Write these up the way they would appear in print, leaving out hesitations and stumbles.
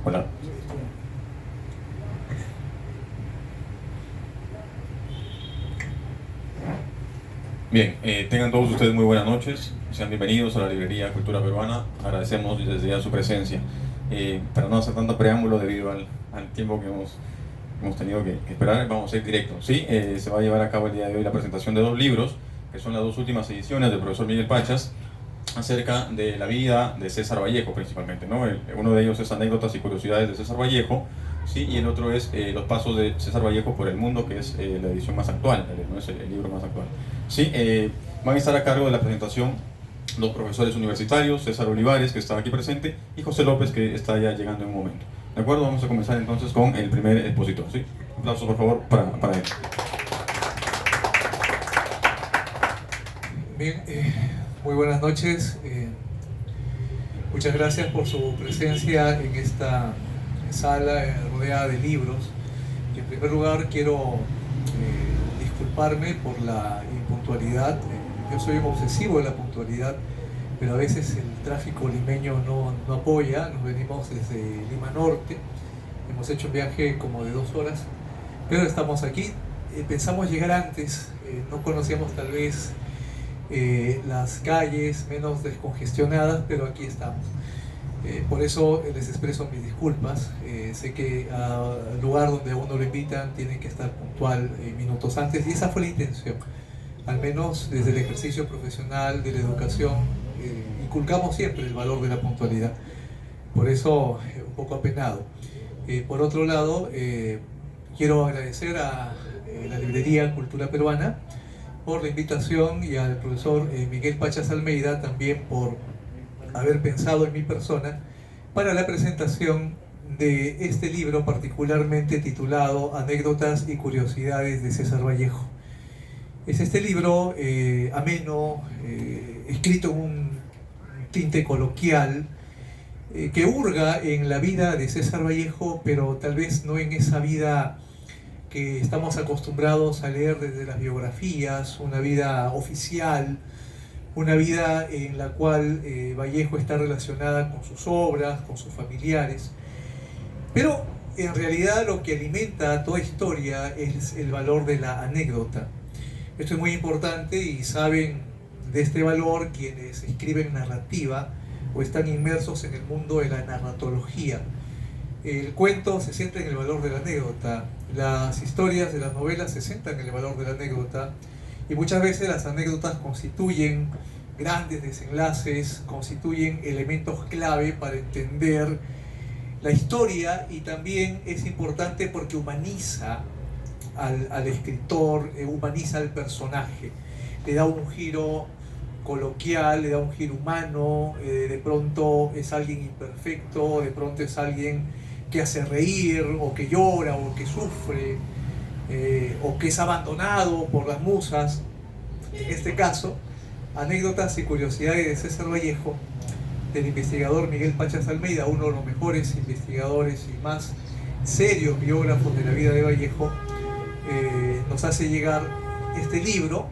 Hola. Bien, tengan todos ustedes muy buenas noches. Sean bienvenidos a la librería Cultura Peruana. Agradecemos desde ya su presencia. Para no hacer tanto preámbulo debido al tiempo que hemos tenido que esperar, vamos a ir directo. Sí, se va a llevar a cabo el día de hoy la presentación de dos libros, que son las dos últimas ediciones del profesor Miguel Pachas, acerca de la vida de César Vallejo principalmente, ¿no? Uno de ellos es Anécdotas y Curiosidades de César Vallejo, ¿sí? Y el otro es Los Pasos de César Vallejo por el Mundo, que es la edición más actual, ¿no? Es el libro más actual. ¿Sí? Van a estar a cargo de la presentación los profesores universitarios, César Olivares, que está aquí presente, y José López, que está ya llegando en un momento. ¿De acuerdo? Vamos a comenzar entonces con el primer expositor, ¿sí? Un aplauso, por favor, para él. Bien, muy buenas noches. Muchas gracias por su presencia en esta sala rodeada de libros. Y en primer lugar quiero disculparme por la impuntualidad. Yo soy un obsesivo de la puntualidad, pero a veces el tráfico limeño no apoya. Nos venimos desde Lima Norte. Hemos hecho un viaje como de 2 horas, pero estamos aquí. Pensamos llegar antes, no conocíamos tal vez las calles menos descongestionadas, pero aquí estamos. Por eso les expreso mis disculpas. Sé que al lugar donde a uno lo invitan tiene que estar puntual minutos antes, y esa fue la intención. Al menos desde el ejercicio profesional de la educación inculcamos siempre el valor de la puntualidad. Por eso un poco apenado. Por otro lado, quiero agradecer a la librería Cultura Peruana por la invitación, y al profesor Miguel Pachas Almeida también por haber pensado en mi persona para la presentación de este libro particularmente titulado Anécdotas y Curiosidades de César Vallejo. Es este libro ameno, escrito en un tinte coloquial, que hurga en la vida de César Vallejo, pero tal vez no en esa vida que estamos acostumbrados a leer desde las biografías, una vida oficial, una vida en la cual Vallejo está relacionada con sus obras, con sus familiares. Pero en realidad lo que alimenta toda historia es el valor de la anécdota. Esto es muy importante, y saben de este valor quienes escriben narrativa o están inmersos en el mundo de la narratología. El cuento se centra en el valor de la anécdota, las historias de las novelas se centran en el valor de la anécdota, y muchas veces las anécdotas constituyen grandes desenlaces, constituyen elementos clave para entender la historia, y también es importante porque humaniza al escritor, humaniza al personaje, le da un giro coloquial, le da un giro humano. De pronto es alguien imperfecto, de pronto es alguien que hace reír, o que llora, o que sufre, o que es abandonado por las musas. En este caso, Anécdotas y Curiosidades de César Vallejo, del investigador Miguel Pachas Almeida, uno de los mejores investigadores y más serios biógrafos de la vida de Vallejo, nos hace llegar este libro,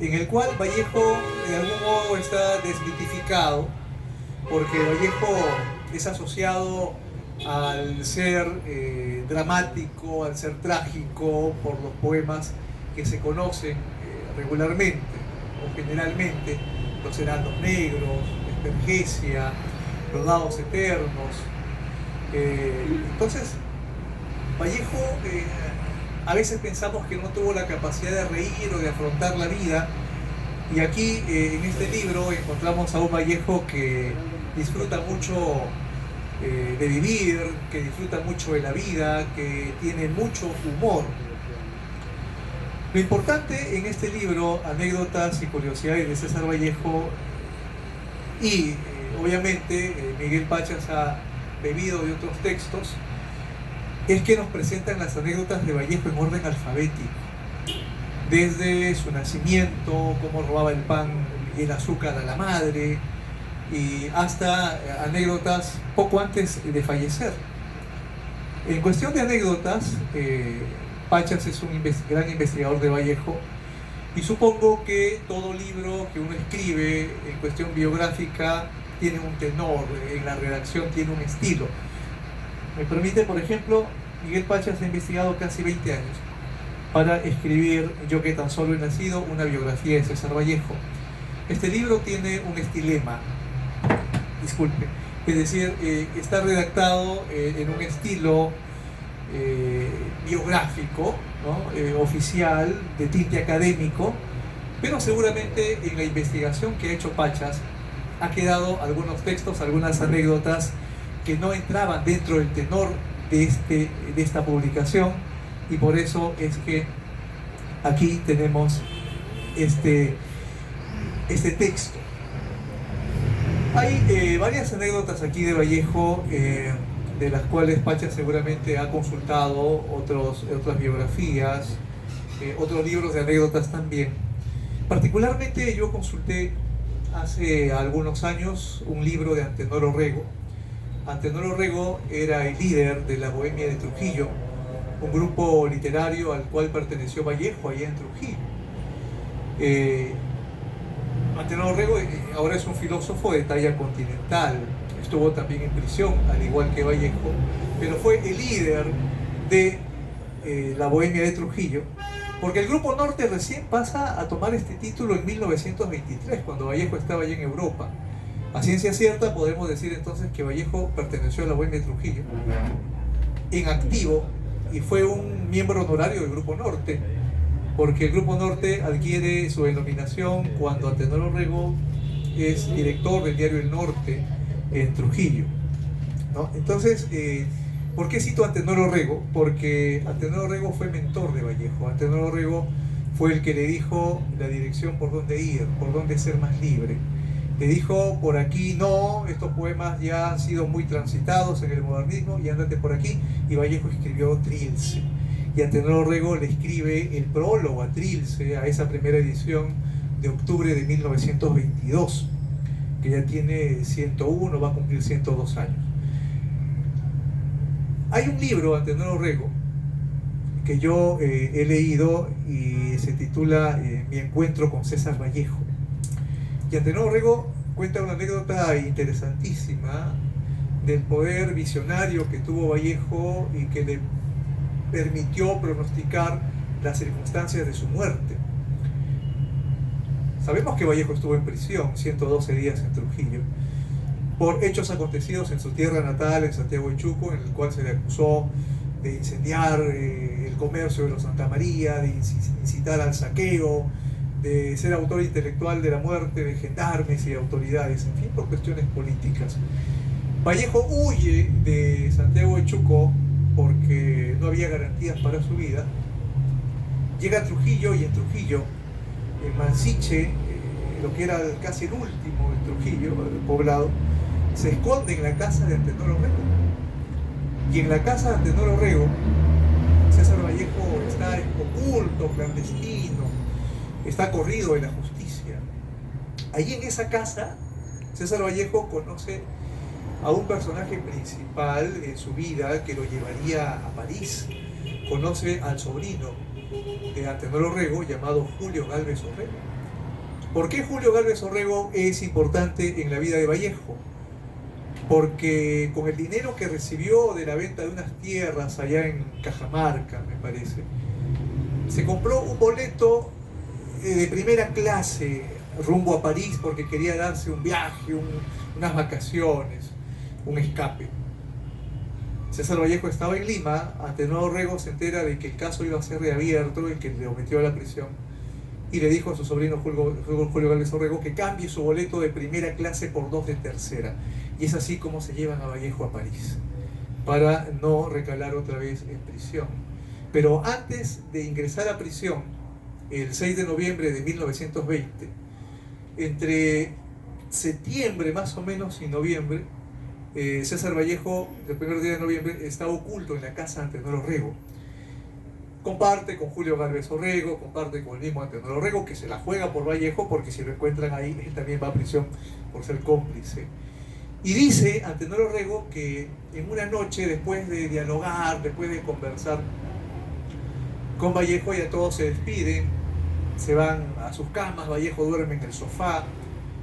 en el cual Vallejo de algún modo está desmitificado, porque Vallejo es asociado al ser dramático, al ser trágico, por los poemas que se conocen regularmente o generalmente: Los Heraldos Negros, Espergesia, Los Dados Eternos. Entonces, Vallejo a veces pensamos que no tuvo la capacidad de reír o de afrontar la vida, y aquí en este libro encontramos a un Vallejo que disfruta mucho de vivir, que disfruta mucho de la vida, que tiene mucho humor. Lo importante en este libro, Anécdotas y Curiosidades de César Vallejo, y obviamente Miguel Pachas ha bebido de otros textos, es que nos presentan las anécdotas de Vallejo en orden alfabético, desde su nacimiento, cómo robaba el pan y el azúcar a la madre, y hasta anécdotas poco antes de fallecer. En cuestión de anécdotas, Pachas es un gran investigador de Vallejo, y supongo que todo libro que uno escribe en cuestión biográfica tiene un tenor, en la redacción tiene un estilo. Me permite, por ejemplo, Miguel Pachas ha investigado casi 20 años para escribir Yo que tan solo he nacido, una biografía de César Vallejo. Este libro tiene un estilema, disculpe, es decir, está redactado en un estilo biográfico, ¿no? Oficial, de tinte académico, pero seguramente en la investigación que ha hecho Pachas ha quedado algunos textos, algunas anécdotas que no entraban dentro del tenor de esta publicación, y por eso es que aquí tenemos este texto. Hay varias anécdotas aquí de Vallejo, de las cuales Pachas seguramente ha consultado otras biografías, otros libros de anécdotas también. Particularmente yo consulté hace algunos años un libro de Antenor Orrego. Antenor Orrego era el líder de la Bohemia de Trujillo, un grupo literario al cual perteneció Vallejo allá en Trujillo. Antenor Orrego ahora es un filósofo de talla continental, estuvo también en prisión, al igual que Vallejo, pero fue el líder de la Bohemia de Trujillo, porque el Grupo Norte recién pasa a tomar este título en 1923, cuando Vallejo estaba allá en Europa. A ciencia cierta podemos decir entonces que Vallejo perteneció a la Bohemia de Trujillo en activo y fue un miembro honorario del Grupo Norte, porque el Grupo Norte adquiere su denominación cuando Antenor Orrego es director del diario El Norte en Trujillo, ¿no? Entonces, ¿por qué cito a Antenor Orrego? Porque Antenor Orrego fue mentor de Vallejo. Antenor Orrego fue el que le dijo la dirección por dónde ir, por dónde ser más libre. Le dijo, por aquí no, estos poemas ya han sido muy transitados en el modernismo y ándate por aquí. Y Vallejo escribió Trilce. Y Antenor Orrego le escribe el prólogo a Trilce, a esa primera edición de octubre de 1922, que ya tiene 101, va a cumplir 102 años. Hay un libro, Antenor Orrego, que yo he leído y se titula Mi encuentro con César Vallejo. Y Antenor Orrego cuenta una anécdota interesantísima del poder visionario que tuvo Vallejo y que le permitió pronosticar las circunstancias de su muerte. Sabemos que Vallejo estuvo en prisión 112 días en Trujillo por hechos acontecidos en su tierra natal, en Santiago de Chuco, en el cual se le acusó de incendiar el comercio de los Santa María, de incitar al saqueo, de ser autor intelectual de la muerte de gendarmes y autoridades, en fin, por cuestiones políticas. Vallejo huye de Santiago de Chuco porque no había garantías para su vida. Llega a Trujillo y en Trujillo, en Mansiche, lo que era casi el último de Trujillo, el poblado, se esconde en la casa de Antenor Orrego. Y en la casa de Antenor Orrego, César Vallejo está oculto, clandestino, está corrido de la justicia. Allí en esa casa, César Vallejo conoce a un personaje principal en su vida que lo llevaría a París. Conoce al sobrino de Antenor Orrego llamado Julio Gálvez Orrego. ¿Por qué Julio Gálvez Orrego es importante en la vida de Vallejo? Porque con el dinero que recibió de la venta de unas tierras allá en Cajamarca, me parece, se compró un boleto de primera clase rumbo a París porque quería darse un viaje, unas vacaciones, un escape. César Vallejo estaba en Lima, Antenor Orrego se entera de que el caso iba a ser reabierto, el que le metió a la prisión, y le dijo a su sobrino Julio Gálvez Orrego que cambie su boleto de primera clase por 2 de tercera. Y es así como se llevan a Vallejo a París, para no recalar otra vez en prisión. Pero antes de ingresar a prisión, el 6 de noviembre de 1920, entre septiembre más o menos y noviembre, César Vallejo, el primer día de noviembre, está oculto en la casa de Antenor Orrego. Comparte con Julio Gálvez Orrego, comparte con el mismo Antenor Orrego, que se la juega por Vallejo, porque si lo encuentran ahí, él también va a prisión por ser cómplice. Y dice Antenor Orrego que en una noche, después de dialogar, después de conversar con Vallejo, ya todos se despiden, se van a sus camas, Vallejo duerme en el sofá,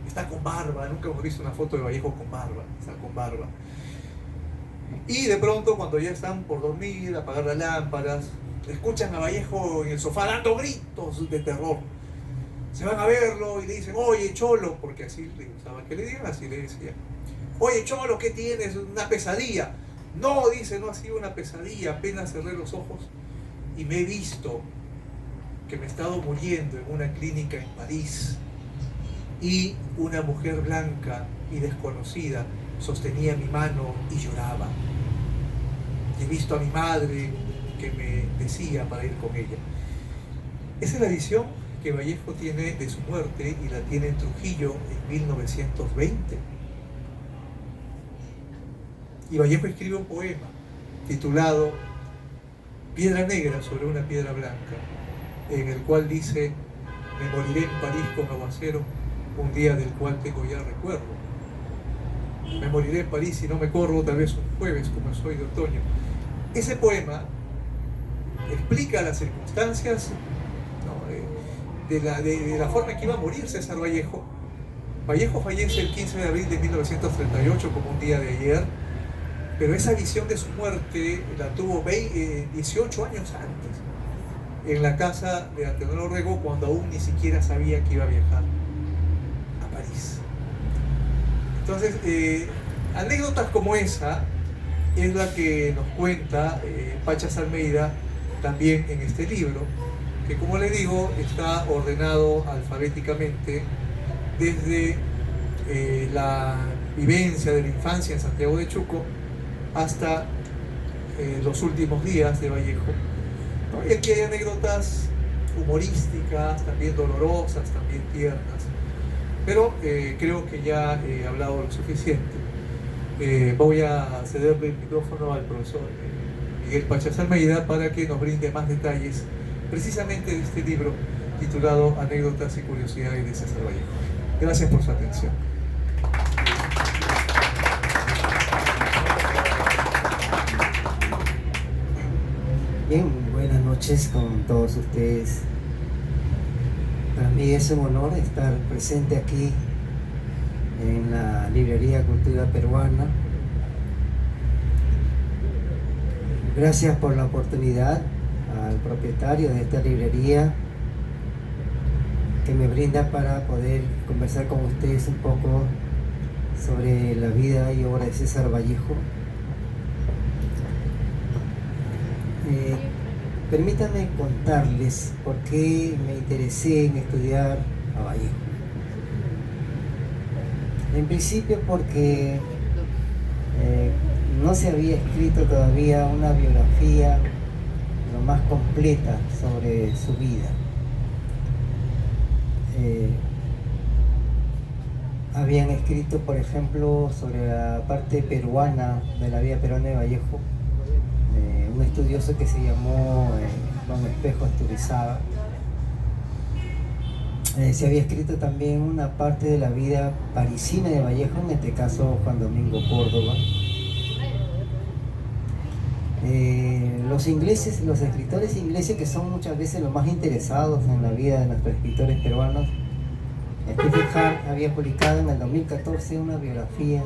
está con barba, nunca hemos visto una foto de Vallejo con barba, está con barba. Y de pronto, cuando ya están por dormir, apagar las lámparas, escuchan a Vallejo en el sofá dando gritos de terror. Se van a verlo y le dicen, oye Cholo, porque así le gustaba que le digan, así le decía, oye Cholo, ¿qué tienes? ¿Una pesadilla? No, dice, no ha sido una pesadilla, apenas cerré los ojos y me he visto que me he estado muriendo en una clínica en París y una mujer blanca y desconocida sostenía mi mano y lloraba. Y he visto a mi madre que me decía para ir con ella. Esa es la visión que Vallejo tiene de su muerte y la tiene en Trujillo en 1920. Y Vallejo escribe un poema titulado Piedra negra sobre una piedra blanca, en el cual dice: me moriré en París con aguacero, un día del cual tengo ya recuerdo. Me moriré en París si no me corro, tal vez un jueves como soy de otoño. Ese poema explica las circunstancias, ¿no?, de la forma en que iba a morir César Vallejo. Vallejo fallece el 15 de abril de 1938, como un día de ayer, pero esa visión de su muerte la tuvo 18 años antes, en la casa de Antenor Orrego, cuando aún ni siquiera sabía que iba a viajar a París. Entonces, anécdotas como esa es la que nos cuenta Pachas Almeida también en este libro, que, como les digo, está ordenado alfabéticamente desde la vivencia de la infancia en Santiago de Chuco hasta los últimos días de Vallejo. Y aquí hay anécdotas humorísticas, también dolorosas, también tiernas, pero creo que ya he hablado lo suficiente. Voy a cederle el micrófono al profesor Miguel Pachas Almeida para que nos brinde más detalles precisamente de este libro titulado Anécdotas y curiosidades de César Vallejo. Gracias por su atención. Bien, buenas noches con todos ustedes. Para mí es un honor estar presente aquí en la librería Cultura Peruana. Gracias por la oportunidad al propietario de esta librería que me brinda para poder conversar con ustedes un poco sobre la vida y obra de César Vallejo. Permítanme contarles por qué me interesé en estudiar a Vallejo. En principio porque no se había escrito todavía una biografía lo más completa sobre su vida. Habían escrito, por ejemplo, sobre la parte peruana de la vida peruana de Vallejo, un estudioso que se llamó Don Espejo Asturizaga. Se había escrito también una parte de la vida parisina de Vallejo, en este caso Juan Domingo Córdoba. Los ingleses, los escritores ingleses, que son muchas veces los más interesados en la vida de nuestros escritores peruanos, Stephen Hart había publicado en el 2014 una biografía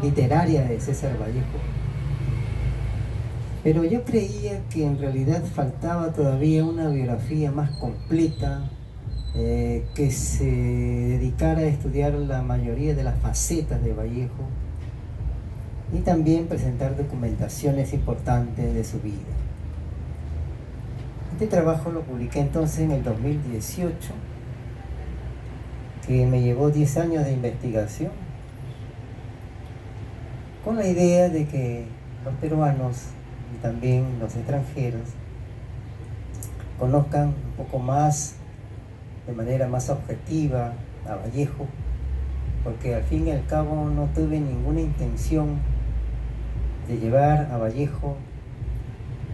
literaria de César Vallejo. Pero yo creía que en realidad faltaba todavía una biografía más completa, que se dedicara a estudiar la mayoría de las facetas de Vallejo y también presentar documentaciones importantes de su vida. Este trabajo lo publiqué entonces en el 2018, que me llevó 10 años de investigación, con la idea de que los peruanos y también los extranjeros conozcan un poco más, de manera más objetiva, a Vallejo, porque al fin y al cabo no tuve ninguna intención de llevar a Vallejo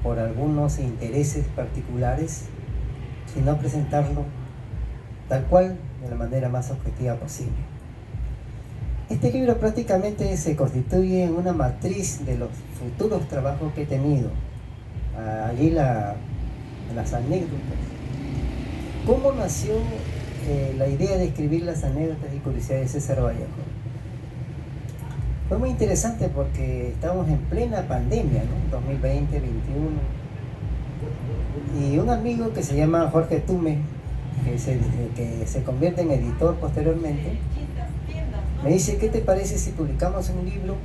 por algunos intereses particulares, sino presentarlo tal cual, de la manera más objetiva posible. Este libro prácticamente se constituye en una matriz de los futuros trabajos que he tenido. Allí las anécdotas. ¿Cómo nació la idea de escribir las anécdotas y curiosidades de César Vallejo? Fue muy interesante porque estábamos en plena pandemia, ¿no? 2020, 2021. Y un amigo que se llama Jorge Tume, que se convierte en editor posteriormente, me dice, ¿qué te parece si publicamos un libro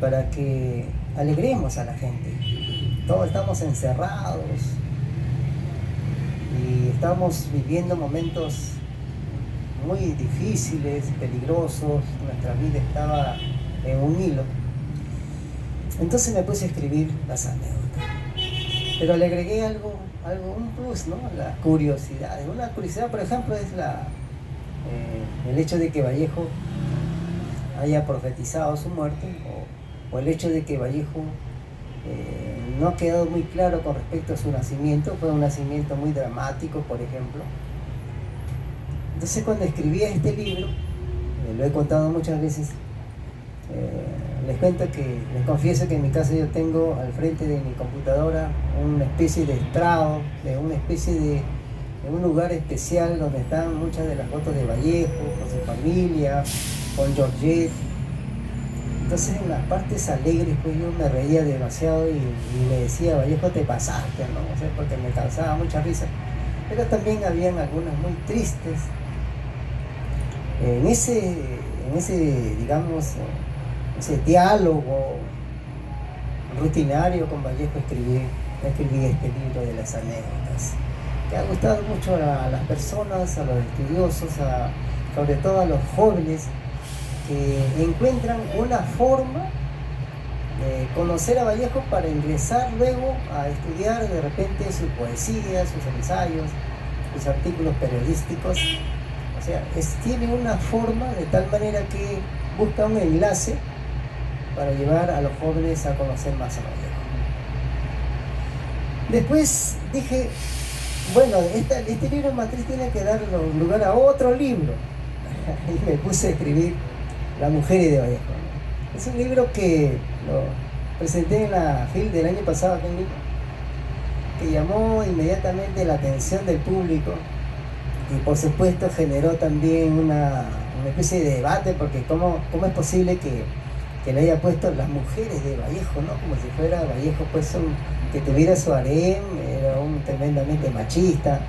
para que alegremos a la gente? Todos estamos encerrados y estamos viviendo momentos muy difíciles, peligrosos, nuestra vida estaba en un hilo. Entonces me puse a escribir las anécdotas, pero le agregué algo, un plus, ¿no? La curiosidad. Una curiosidad, por ejemplo, es el hecho de que Vallejo haya profetizado su muerte, o el hecho de que Vallejo no ha quedado muy claro con respecto a su nacimiento. Fue un nacimiento muy dramático, por ejemplo. Entonces, cuando escribí este libro, lo he contado muchas veces, les confieso que en mi casa yo tengo al frente de mi computadora una especie de estrado, de un lugar especial donde están muchas de las fotos de Vallejo, con su familia, con Georgette. Entonces, en las partes alegres, pues yo me reía demasiado y le decía, Vallejo, te pasaste, ¿no? O sea, porque me causaba mucha risa. Pero también habían algunas muy tristes. En ese, digamos, ese diálogo rutinario con Vallejo escribí este libro de las anécdotas, que ha gustado mucho a las personas, a los estudiosos, sobre todo a los jóvenes, que encuentran una forma de conocer a Vallejo para ingresar luego a estudiar de repente su poesía, sus ensayos, sus artículos periodísticos. O sea, tiene una forma de tal manera que busca un enlace para llevar a los jóvenes a conocer más a Vallejo. Después dije, bueno, este libro matriz tiene que dar lugar a otro libro. Y me puse a escribir Las mujeres de Vallejo. Es un libro que lo presenté en la FIL del año pasado aquí en Lima, que llamó inmediatamente la atención del público y por supuesto generó también una especie de debate, porque cómo es posible que le haya puesto Las mujeres de Vallejo, ¿no? Como si fuera Vallejo pues que tuviera su harem, era un tremendamente machista,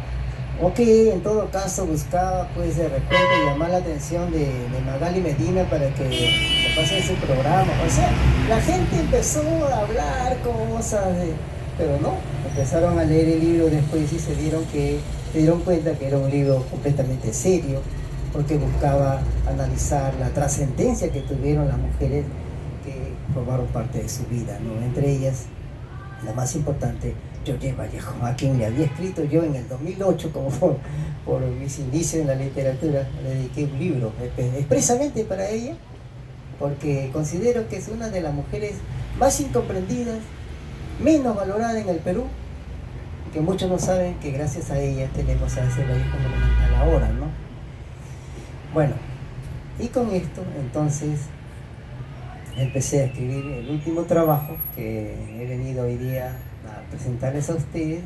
o que en todo caso buscaba pues de repente llamar la atención de Magali Medina para que le pase su programa. O sea, la gente empezó a hablar cosas, pero no, empezaron a leer el libro después y se dieron cuenta que era un libro completamente serio, porque buscaba analizar la trascendencia que tuvieron las mujeres que formaron parte de su vida, ¿no? Entre ellas, la más importante, Georgette Vallejo, a quien le había escrito yo en el 2008, como por mis inicios en la literatura. Le dediqué un libro expresamente para ella, porque considero que es una de las mujeres más incomprendidas, menos valorada en el Perú, que muchos no saben que gracias a ella tenemos a ese Vallejo monumental ahora, ¿no? Bueno, y con esto entonces empecé a escribir el último trabajo que he venido hoy día a presentarles a ustedes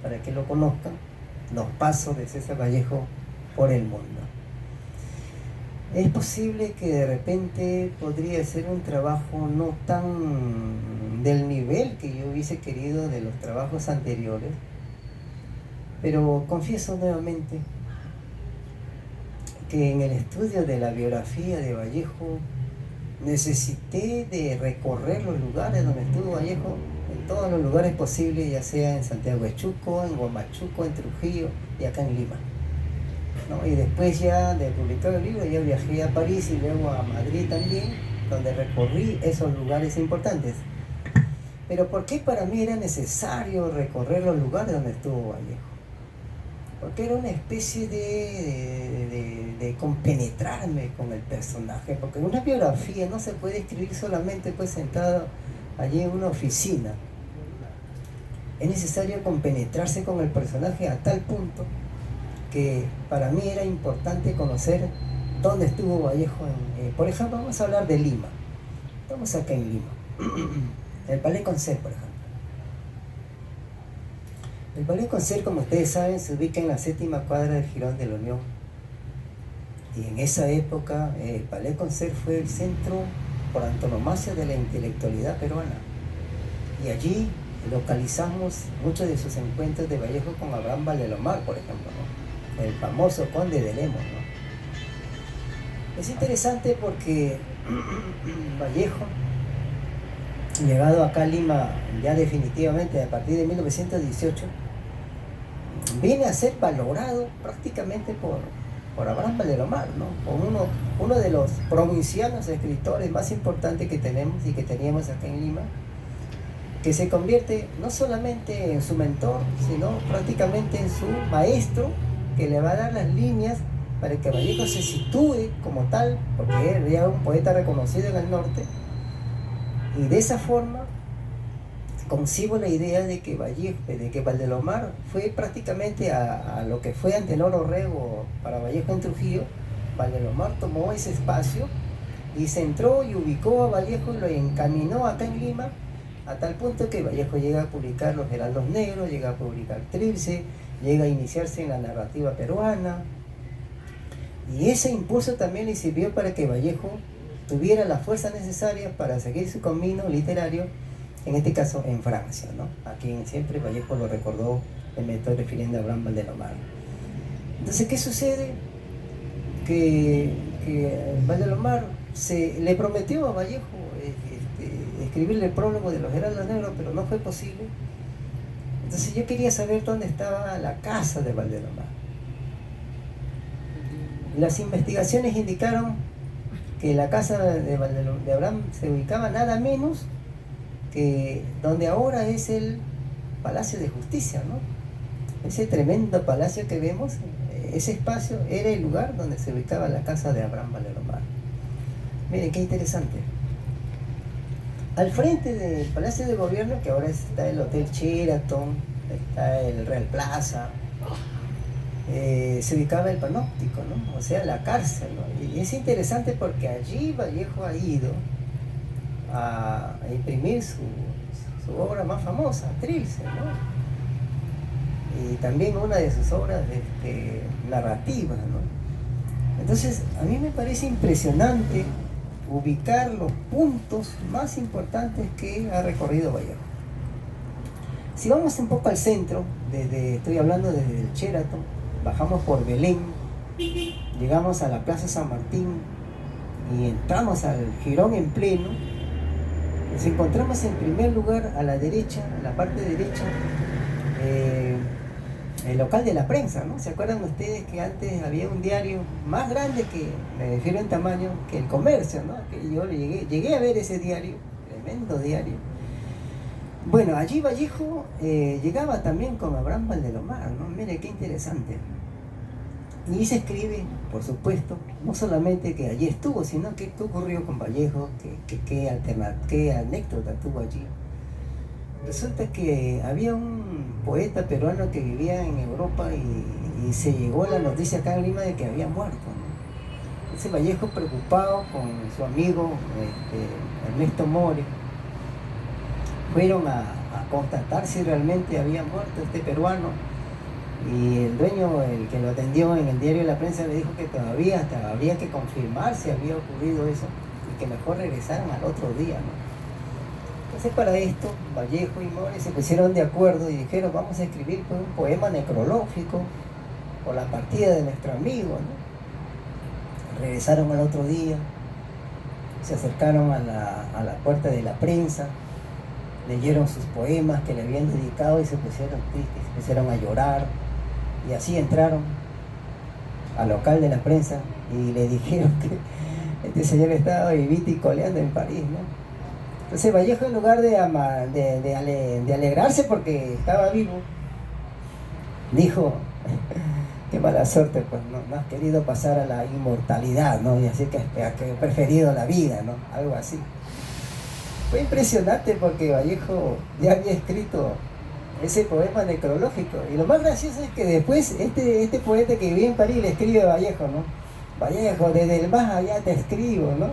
para que lo conozcan, Los pasos de César Vallejo por el mundo. Es posible que de repente podría ser un trabajo no tan del nivel que yo hubiese querido de los trabajos anteriores, pero confieso nuevamente que en el estudio de la biografía de Vallejo necesité de recorrer los lugares donde estuvo Vallejo, en todos los lugares posibles, ya sea en Santiago de Chuco, en Huamachuco, en Trujillo y acá en Lima, ¿no? Y después ya de publicar el libro ya viajé a París y luego a Madrid también, donde recorrí esos lugares importantes. Pero ¿por qué para mí era necesario recorrer los lugares donde estuvo Vallejo? Porque era una especie de compenetrarme con el personaje, porque una biografía no se puede escribir solamente pues sentado allí en una oficina. Es necesario compenetrarse con el personaje a tal punto que para mí era importante conocer dónde estuvo Vallejo. Por ejemplo, vamos a hablar de Lima. Estamos acá en Lima. El Palais Concert, por ejemplo. El Palais Concert, como ustedes saben, se ubica en la 7ª cuadra del Jirón de la Unión. Y en esa época, el Palais Concert fue el centro por antonomasia de la intelectualidad peruana. Y allí localizamos muchos de sus encuentros de Vallejo con Abraham Valdelomar, por ejemplo, ¿no? El famoso conde de Lemos, ¿no? Es interesante porque Vallejo, llegado acá a Lima ya definitivamente a partir de 1918, viene a ser valorado prácticamente por Abraham Valdelomar, ¿no? Por uno de los provincianos escritores más importantes que tenemos y que teníamos acá en Lima, que se convierte no solamente en su mentor, sino prácticamente en su maestro, que le va a dar las líneas para que Vallejo se sitúe como tal, porque él era un poeta reconocido en el norte, y de esa forma concibo la idea de que Valdelomar fue prácticamente a lo que fue Antenor Orrego para Vallejo en Trujillo. Valdelomar tomó ese espacio y centró y ubicó a Vallejo y lo encaminó acá en Lima, a tal punto que Vallejo llega a publicar Los Heraldos Negros, llega a publicar Trilce, llega a iniciarse en la narrativa peruana, y ese impulso también le sirvió para que Vallejo tuviera la fuerza necesaria para seguir su camino literario, en este caso en Francia, ¿no? A quien siempre Vallejo lo recordó, me estoy refiriendo a Abraham Valdelomar. Entonces, ¿qué sucede? Que Valdelomar le prometió a Vallejo escribirle el prólogo de Los Heraldos Negros, pero no fue posible. Entonces yo quería saber dónde estaba la casa de Valdelomar. Las investigaciones indicaron que la casa de Abraham se ubicaba nada menos que donde ahora es el Palacio de Justicia, ¿no? Ese tremendo palacio que vemos, ese espacio era el lugar donde se ubicaba la casa de Abraham Valdelomar. Miren qué interesante. Al frente del Palacio de Gobierno, que ahora está el Hotel Sheraton, está el Real Plaza, se ubicaba el Panóptico, ¿no? O sea, la cárcel, ¿no? Y es interesante porque allí Vallejo ha ido a imprimir su obra más famosa, Trilce, ¿no? Y también una de sus obras narrativas, ¿no? Entonces, a mí me parece impresionante ubicar los puntos más importantes que ha recorrido Vallejo. Si vamos un poco al centro, estoy hablando desde el Sheraton, bajamos por Belén, llegamos a la Plaza San Martín y entramos al Jirón en pleno, nos encontramos en primer lugar a la derecha, a la parte derecha, el local de la prensa, ¿no? ¿Se acuerdan ustedes que antes había un diario más grande, que me refiero en tamaño, que el Comercio, ¿no? Que yo llegué a ver ese diario, tremendo diario. Bueno, allí Vallejo llegaba también con Abraham Valdelomar, ¿no? Mire qué interesante. Y se escribe, por supuesto, no solamente que allí estuvo, sino que qué ocurrió con Vallejo, qué anécdota tuvo allí. Resulta que había un poeta peruano que vivía en Europa y se llegó la noticia acá en Lima de que había muerto, ¿no? Ese Vallejo, preocupado con su amigo Ernesto More, fueron a constatar si realmente había muerto este peruano, y el dueño, el que lo atendió en el diario de la prensa, le dijo que todavía hasta habría que confirmar si había ocurrido eso y que mejor regresaran al otro día, ¿no? Entonces, para esto, Vallejo y More se pusieron de acuerdo y dijeron: vamos a escribir pues, un poema necrológico por la partida de nuestro amigo, ¿no? Regresaron al otro día, se acercaron a la puerta de la prensa, leyeron sus poemas que le habían dedicado y se pusieron tristes, se pusieron a llorar, y así entraron al local de la prensa y le dijeron que este señor estaba vivito y coleando en París, ¿no? Entonces Vallejo, en lugar de alegrarse porque estaba vivo, dijo: qué mala suerte, pues no has querido pasar a la inmortalidad, ¿no? Y así que he preferido la vida, ¿no? Algo así. Fue impresionante porque Vallejo ya había escrito ese poema necrológico, y lo más gracioso es que después este poeta que vivía en París le escribe a Vallejo, ¿no? Vallejo, desde el más allá te escribo, ¿no?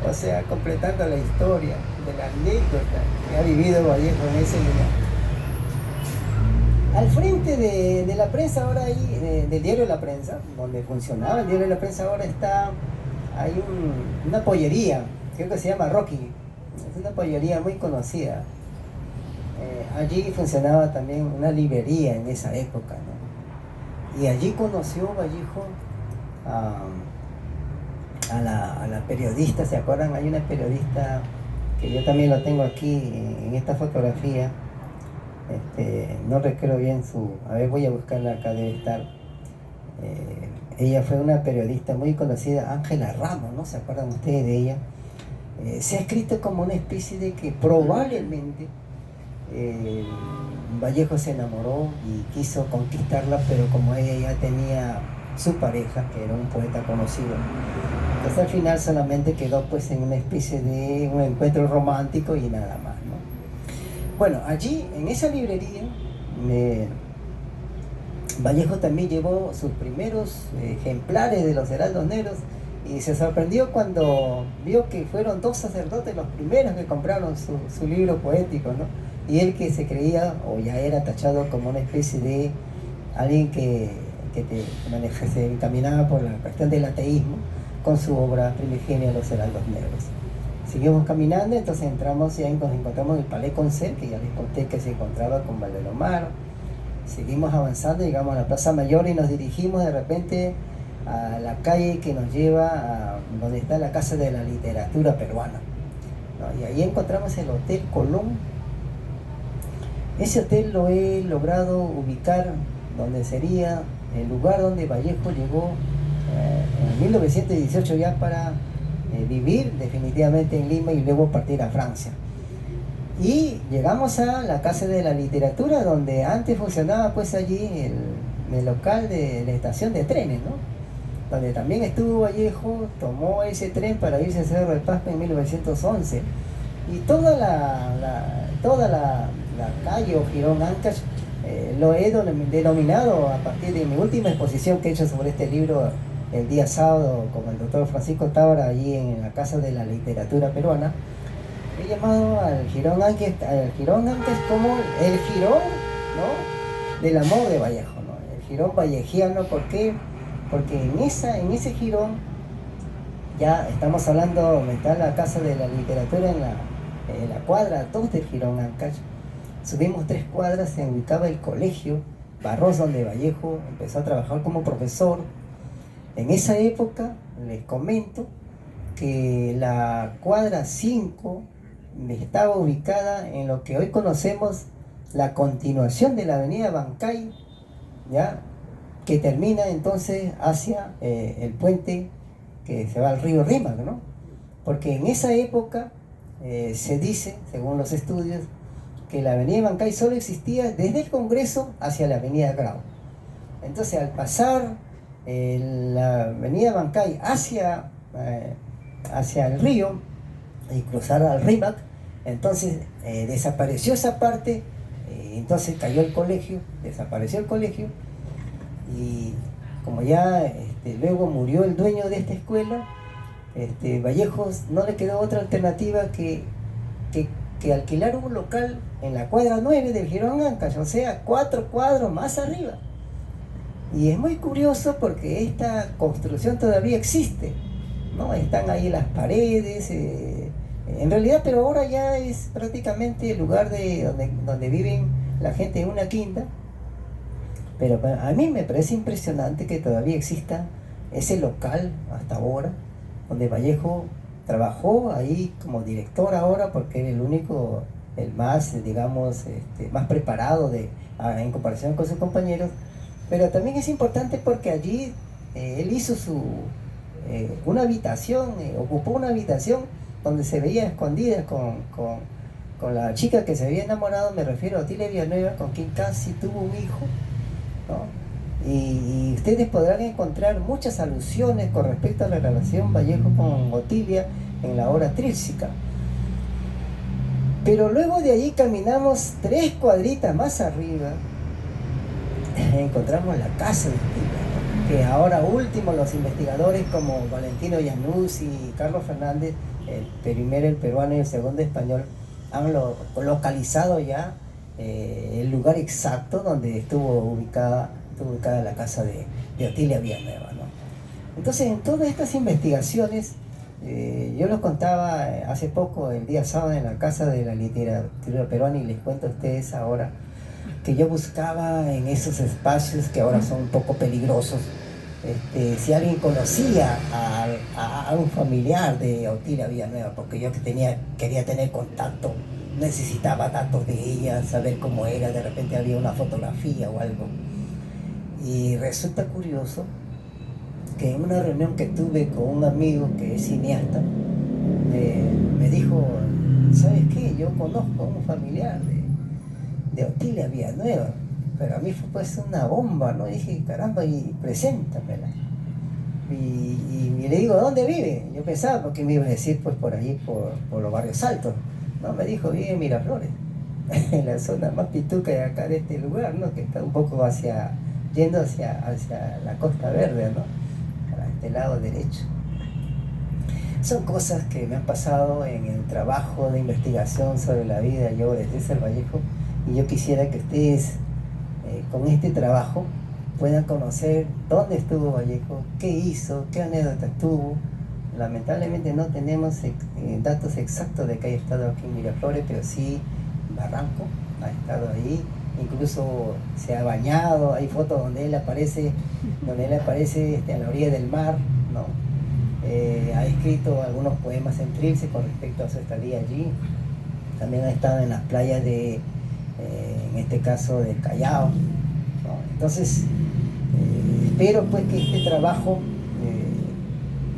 O sea, completando la historia de la anécdota que ha vivido Vallejo en ese lugar. Al frente de la prensa ahora del diario de la prensa, donde funcionaba el diario de la prensa, ahora hay una pollería creo que se llama Rocky, es una pollería muy conocida. Allí funcionaba también una librería en esa época, ¿no? Y allí conoció Vallejo a la periodista, ¿se acuerdan? Hay una periodista que yo también lo tengo aquí en esta fotografía. No recuerdo bien a ver, voy a buscarla acá, debe estar. Ella fue una periodista muy conocida, Ángela Ramos, ¿no? ¿Se acuerdan ustedes de ella? Se ha escrito como una especie de que probablemente Vallejo se enamoró y quiso conquistarla, pero como ella ya tenía su pareja, que era un poeta conocido, entonces al final solamente quedó pues en una especie de un encuentro romántico y nada más, ¿no? Bueno, allí en esa librería Vallejo también llevó sus primeros ejemplares de los Heraldos Negros y se sorprendió cuando vio que fueron 2 sacerdotes los primeros que compraron su libro poético, ¿no? Y él, que se creía o ya era tachado como una especie de alguien que se encaminaba por la cuestión del ateísmo, con su obra primigenia Los Heraldos Negros. Seguimos caminando, entonces entramos y ahí nos encontramos el Palais Concert, que ya les conté que se encontraba con Valdelomar. Seguimos avanzando, llegamos a la Plaza Mayor y nos dirigimos de repente a la calle que nos lleva a donde está la Casa de la Literatura Peruana, ¿no? Y ahí encontramos el Hotel Colón. Ese hotel lo he logrado ubicar donde sería el lugar donde Vallejo llegó en 1918 ya para vivir definitivamente en Lima y luego partir a Francia. Y llegamos a la Casa de la Literatura, donde antes funcionaba pues allí el local de la estación de trenes, ¿no? Donde también estuvo Vallejo, tomó ese tren para irse a Cerro de Pasco en 1911. Y toda la calle o Jirón Ancash lo he denominado a partir de mi última exposición que he hecho sobre este libro el día sábado con el doctor Francisco Tábara allí en la Casa de la Literatura Peruana. He llamado al Jirón Ancash como el Jirón, ¿no?, del amor de Vallejo, ¿no? El Jirón vallejiano. ¿Por qué? Porque en ese Jirón, ya estamos hablando donde está la Casa de la Literatura, en la cuadra 2 del Jirón Ancash. Subimos 3 cuadras, se ubicaba el colegio Barros, donde Vallejo empezó a trabajar como profesor. En esa época, les comento que la cuadra 5 estaba ubicada en lo que hoy conocemos la continuación de la avenida Bancay, ¿ya?, que termina entonces hacia el puente que se va al río Rímac, ¿no? Porque en esa época se dice, según los estudios, que la avenida Bancay solo existía desde el Congreso hacia la avenida Grau. Entonces, al pasar la avenida Bancay hacia el río y cruzar al Rímac, entonces desapareció esa parte, entonces cayó el colegio, desapareció el colegio, y como ya luego murió el dueño de esta escuela, Vallejo no le quedó otra alternativa que alquilar un local en la cuadra 9 del Jirón Ancash, o sea, 4 cuadros más arriba. Y es muy curioso porque esta construcción todavía existe, ¿no? Están ahí las paredes, en realidad, pero ahora ya es prácticamente el lugar donde viven la gente en una quinta. Pero a mí me parece impresionante que todavía exista ese local hasta ahora, donde Vallejo trabajó ahí como director ahora, porque era el único, el más, digamos, más preparado en comparación con sus compañeros. Pero también es importante porque allí él hizo una habitación, ocupó una habitación donde se veía escondida con la chica que se había enamorado, me refiero a Otilia Villanueva, con quien casi tuvo un hijo, ¿no? Y ustedes podrán encontrar muchas alusiones con respecto a la relación Vallejo con Otilia en la obra Trípsica. Pero luego de allí caminamos 3 cuadritas más arriba, encontramos la casa de Otilia, ¿no?, que ahora último los investigadores como Valentino Llanús y Carlos Fernández, el primero el peruano y el segundo español, han localizado ya el lugar exacto donde estuvo ubicada la casa de Otilia Villanueva, ¿no? Entonces, en todas estas investigaciones, Yo lo contaba hace poco, el día sábado, en la Casa de la Literatura Peruana, y les cuento a ustedes ahora que yo buscaba en esos espacios que ahora son un poco peligrosos, si alguien conocía a un familiar de Otilia Villanueva, porque yo quería tener contacto, necesitaba datos de ella, saber cómo era, de repente había una fotografía o algo. Y resulta curioso que en una reunión que tuve con un amigo que es cineasta, me dijo, ¿sabes qué? Yo conozco a un familiar de Otilia Villanueva, pero a mí fue pues una bomba, ¿no? Y dije, caramba, y preséntamela. Y le digo, ¿dónde vive? Yo pensaba, porque me iba a decir, pues por ahí, por los barrios altos. No, me dijo, vive en Miraflores, en la zona más pituca de acá de este lugar, ¿no? Que está un poco yendo hacia la Costa Verde, ¿no? Para este lado derecho. Son cosas que me han pasado en el trabajo de investigación sobre la vida y obra de César Vallejo, y yo quisiera que ustedes con este trabajo puedan conocer dónde estuvo Vallejo, qué hizo, qué anécdotas tuvo. Lamentablemente no tenemos datos exactos de que haya estado aquí en Miraflores, pero sí Barranco ha estado ahí, incluso se ha bañado, hay fotos donde él aparece a la orilla del mar, ¿no? Ha escrito algunos poemas en Trilce con respecto a su estadía allí. También ha estado en las playas en este caso de Callao, ¿no? Entonces espero pues que este trabajo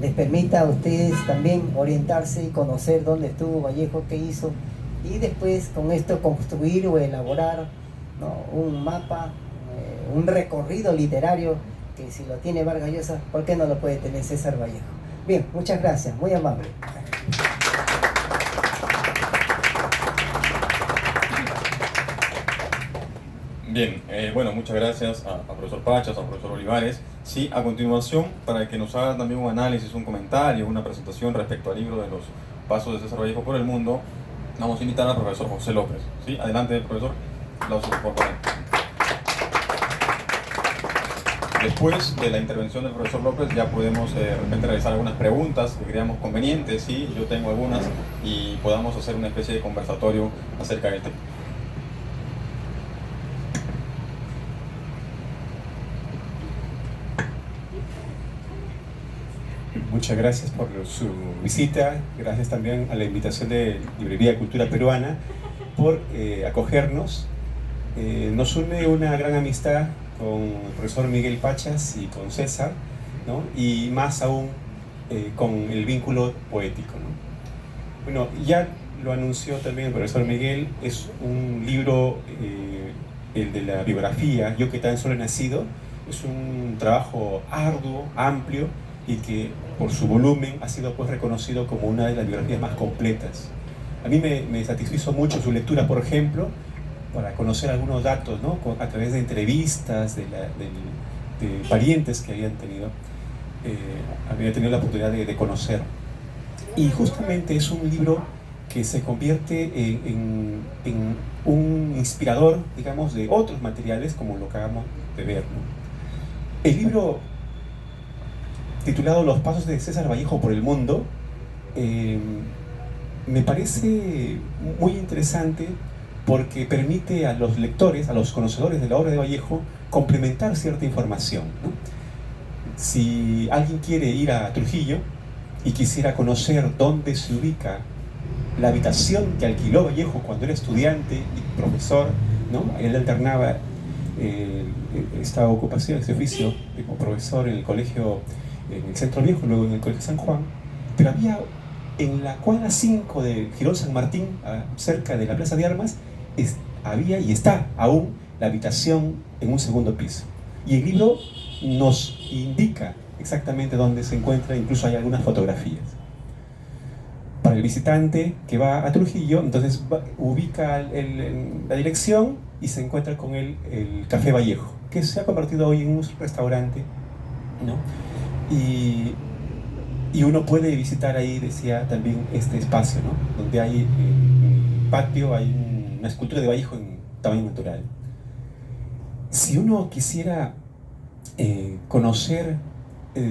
les permita a ustedes también orientarse y conocer dónde estuvo Vallejo, qué hizo, y después con esto construir o elaborar, ¿no? Un mapa, un recorrido literario que si lo tiene Vargas Llosa, ¿por qué no lo puede tener César Vallejo? Bien, muchas gracias, muy amable. Bien, bueno, muchas gracias a profesor Pachas, a profesor Olivares. Sí, a continuación, para que nos haga también un análisis, un comentario, una presentación respecto al libro de los pasos de César Vallejo por el mundo, vamos a invitar al profesor José López. ¿Sí? Adelante, profesor. Aplausos, por favor. Después de la intervención del profesor López ya podemos de repente realizar algunas preguntas que creamos convenientes, ¿sí? Yo tengo algunas, y podamos hacer una especie de conversatorio acerca del tema. Muchas gracias por su visita, gracias también a la invitación de Librería de Cultura Peruana por acogernos. Nos une una gran amistad con el profesor Miguel Pachas y con César, ¿no? Y más aún con el vínculo poético, ¿no? Bueno, ya lo anunció también el profesor Miguel, es un libro, el de la biografía, Yo que tan solo he nacido, es un trabajo arduo, amplio, y que por su volumen ha sido pues reconocido como una de las biografías más completas. A mí me satisfizo mucho su lectura, por ejemplo, para conocer algunos datos, ¿no? A través de entrevistas de parientes que había tenido la oportunidad de conocer. Y justamente es un libro que se convierte en un inspirador, digamos, de otros materiales como lo que acabamos de ver, ¿no? El libro, titulado Los pasos de César Vallejo por el mundo, me parece muy interesante porque permite a los lectores, a los conocedores de la obra de Vallejo, complementar cierta información, ¿no? Si alguien quiere ir a Trujillo y quisiera conocer dónde se ubica la habitación que alquiló Vallejo cuando era estudiante y profesor, ¿no? Él alternaba esta ocupación, este oficio como profesor en el colegio, en el Centro Viejo, luego en el Colegio San Juan, pero había en la cuadra 5 de Girón San Martín, cerca de la Plaza de Armas, había y está aún la habitación en un segundo piso. Y el libro nos indica exactamente dónde se encuentra, incluso hay algunas fotografías. Para el visitante que va a Trujillo, entonces ubica la dirección y se encuentra con el Café Vallejo, que se ha convertido hoy en un restaurante, ¿no? Y uno puede visitar ahí, decía, también este espacio, ¿no? Donde hay en el patio hay una escultura de Vallejo en tamaño natural. Si uno quisiera conocer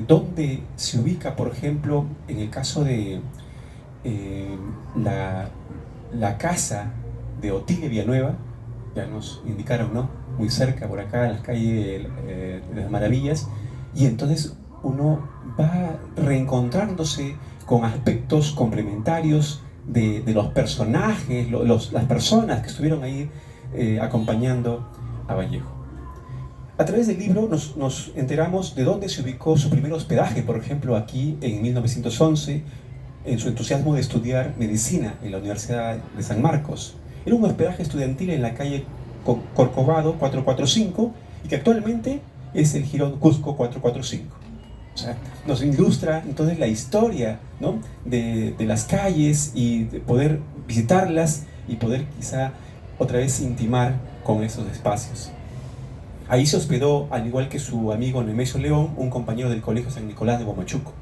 dónde se ubica, por ejemplo, en el caso de la casa de Otilia Villanueva, ya nos indicaron, ¿no? Muy cerca, por acá, en las calles de las Maravillas, y entonces uno va reencontrándose con aspectos complementarios de los personajes, las personas que estuvieron ahí acompañando a Vallejo. A través del libro nos enteramos de dónde se ubicó su primer hospedaje, por ejemplo, aquí en 1911, en su entusiasmo de estudiar medicina en la Universidad de San Marcos. Era un hospedaje estudiantil en la calle Corcovado 445 y que actualmente es el Jirón Cusco 445. O sea, nos ilustra entonces la historia, ¿no?, de las calles y de poder visitarlas y poder quizá otra vez intimar con esos espacios. Ahí se hospedó, al igual que su amigo Nemesio León, un compañero del Colegio San Nicolás de Huamachuco.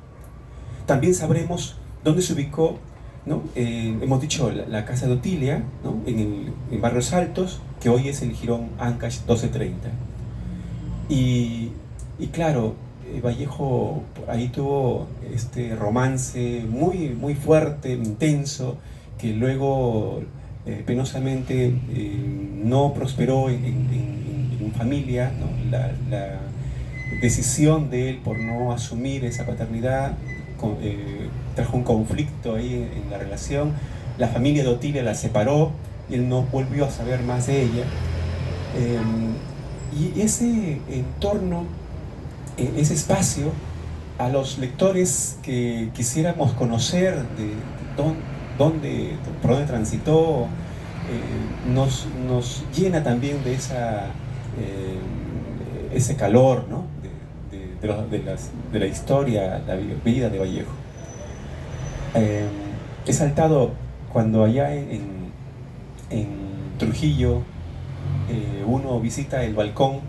También sabremos dónde se ubicó, ¿no? Hemos dicho la casa de Otilia, ¿no?, en Barrios Altos, que hoy es el Jirón Ancash 1230. Y claro, Vallejo ahí tuvo este romance muy, muy fuerte, intenso, que luego penosamente no prosperó en familia, ¿no? La decisión de él por no asumir esa paternidad trajo un conflicto ahí en la relación. La familia de Otilia la separó y él no volvió a saber más de ella. Y ese entorno, ese espacio, a los lectores que quisiéramos conocer de por dónde transitó, nos llena también de ese calor, ¿no?, de la historia, la vida de Vallejo. He saltado cuando allá en Trujillo uno visita el balcón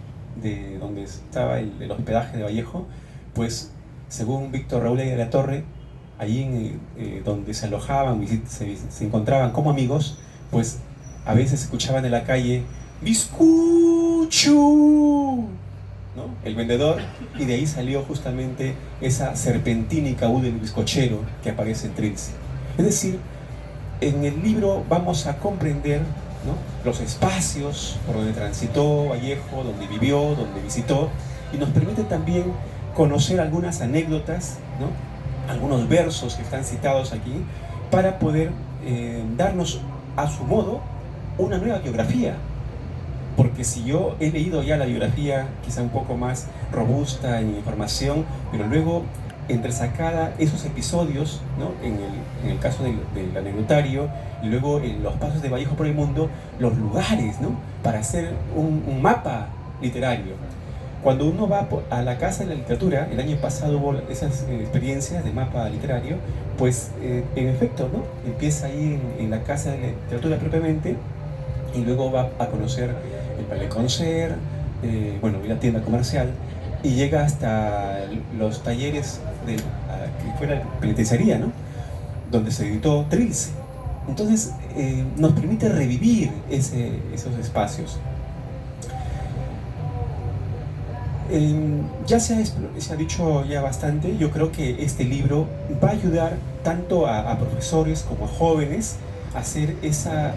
de donde estaba el hospedaje de Vallejo, pues según Víctor Raúl de la Torre, allí donde se alojaban, se encontraban como amigos, pues a veces escuchaban en la calle ¡Bizcucho!, ¿no?, el vendedor, y de ahí salió justamente esa serpentínica U del bizcochero que aparece en Trilce. Es decir, en el libro vamos a comprender, ¿no?, los espacios por donde transitó Vallejo, donde vivió, donde visitó, y nos permite también conocer algunas anécdotas, ¿no?, algunos versos que están citados aquí, para poder darnos a su modo una nueva biografía. Porque si yo he leído ya la biografía quizá un poco más robusta en información, pero luego entresacada esos episodios, ¿no?, en el caso del anecdotario, y luego en los pasos de Vallejo por el mundo, los lugares, ¿no?, para hacer un mapa literario. Cuando uno va a la Casa de la Literatura, el año pasado hubo esas experiencias de mapa literario, pues en efecto, ¿no?, empieza ahí en la Casa de la Literatura propiamente, y luego va a conocer el Palais Concert, la tienda comercial, y llega hasta los talleres que fue la penitenciaría, ¿no?, donde se editó Trilce. Entonces nos permite revivir esos espacios. Ya se ha dicho ya bastante. Yo creo que este libro va a ayudar tanto a profesores como a jóvenes a hacer esta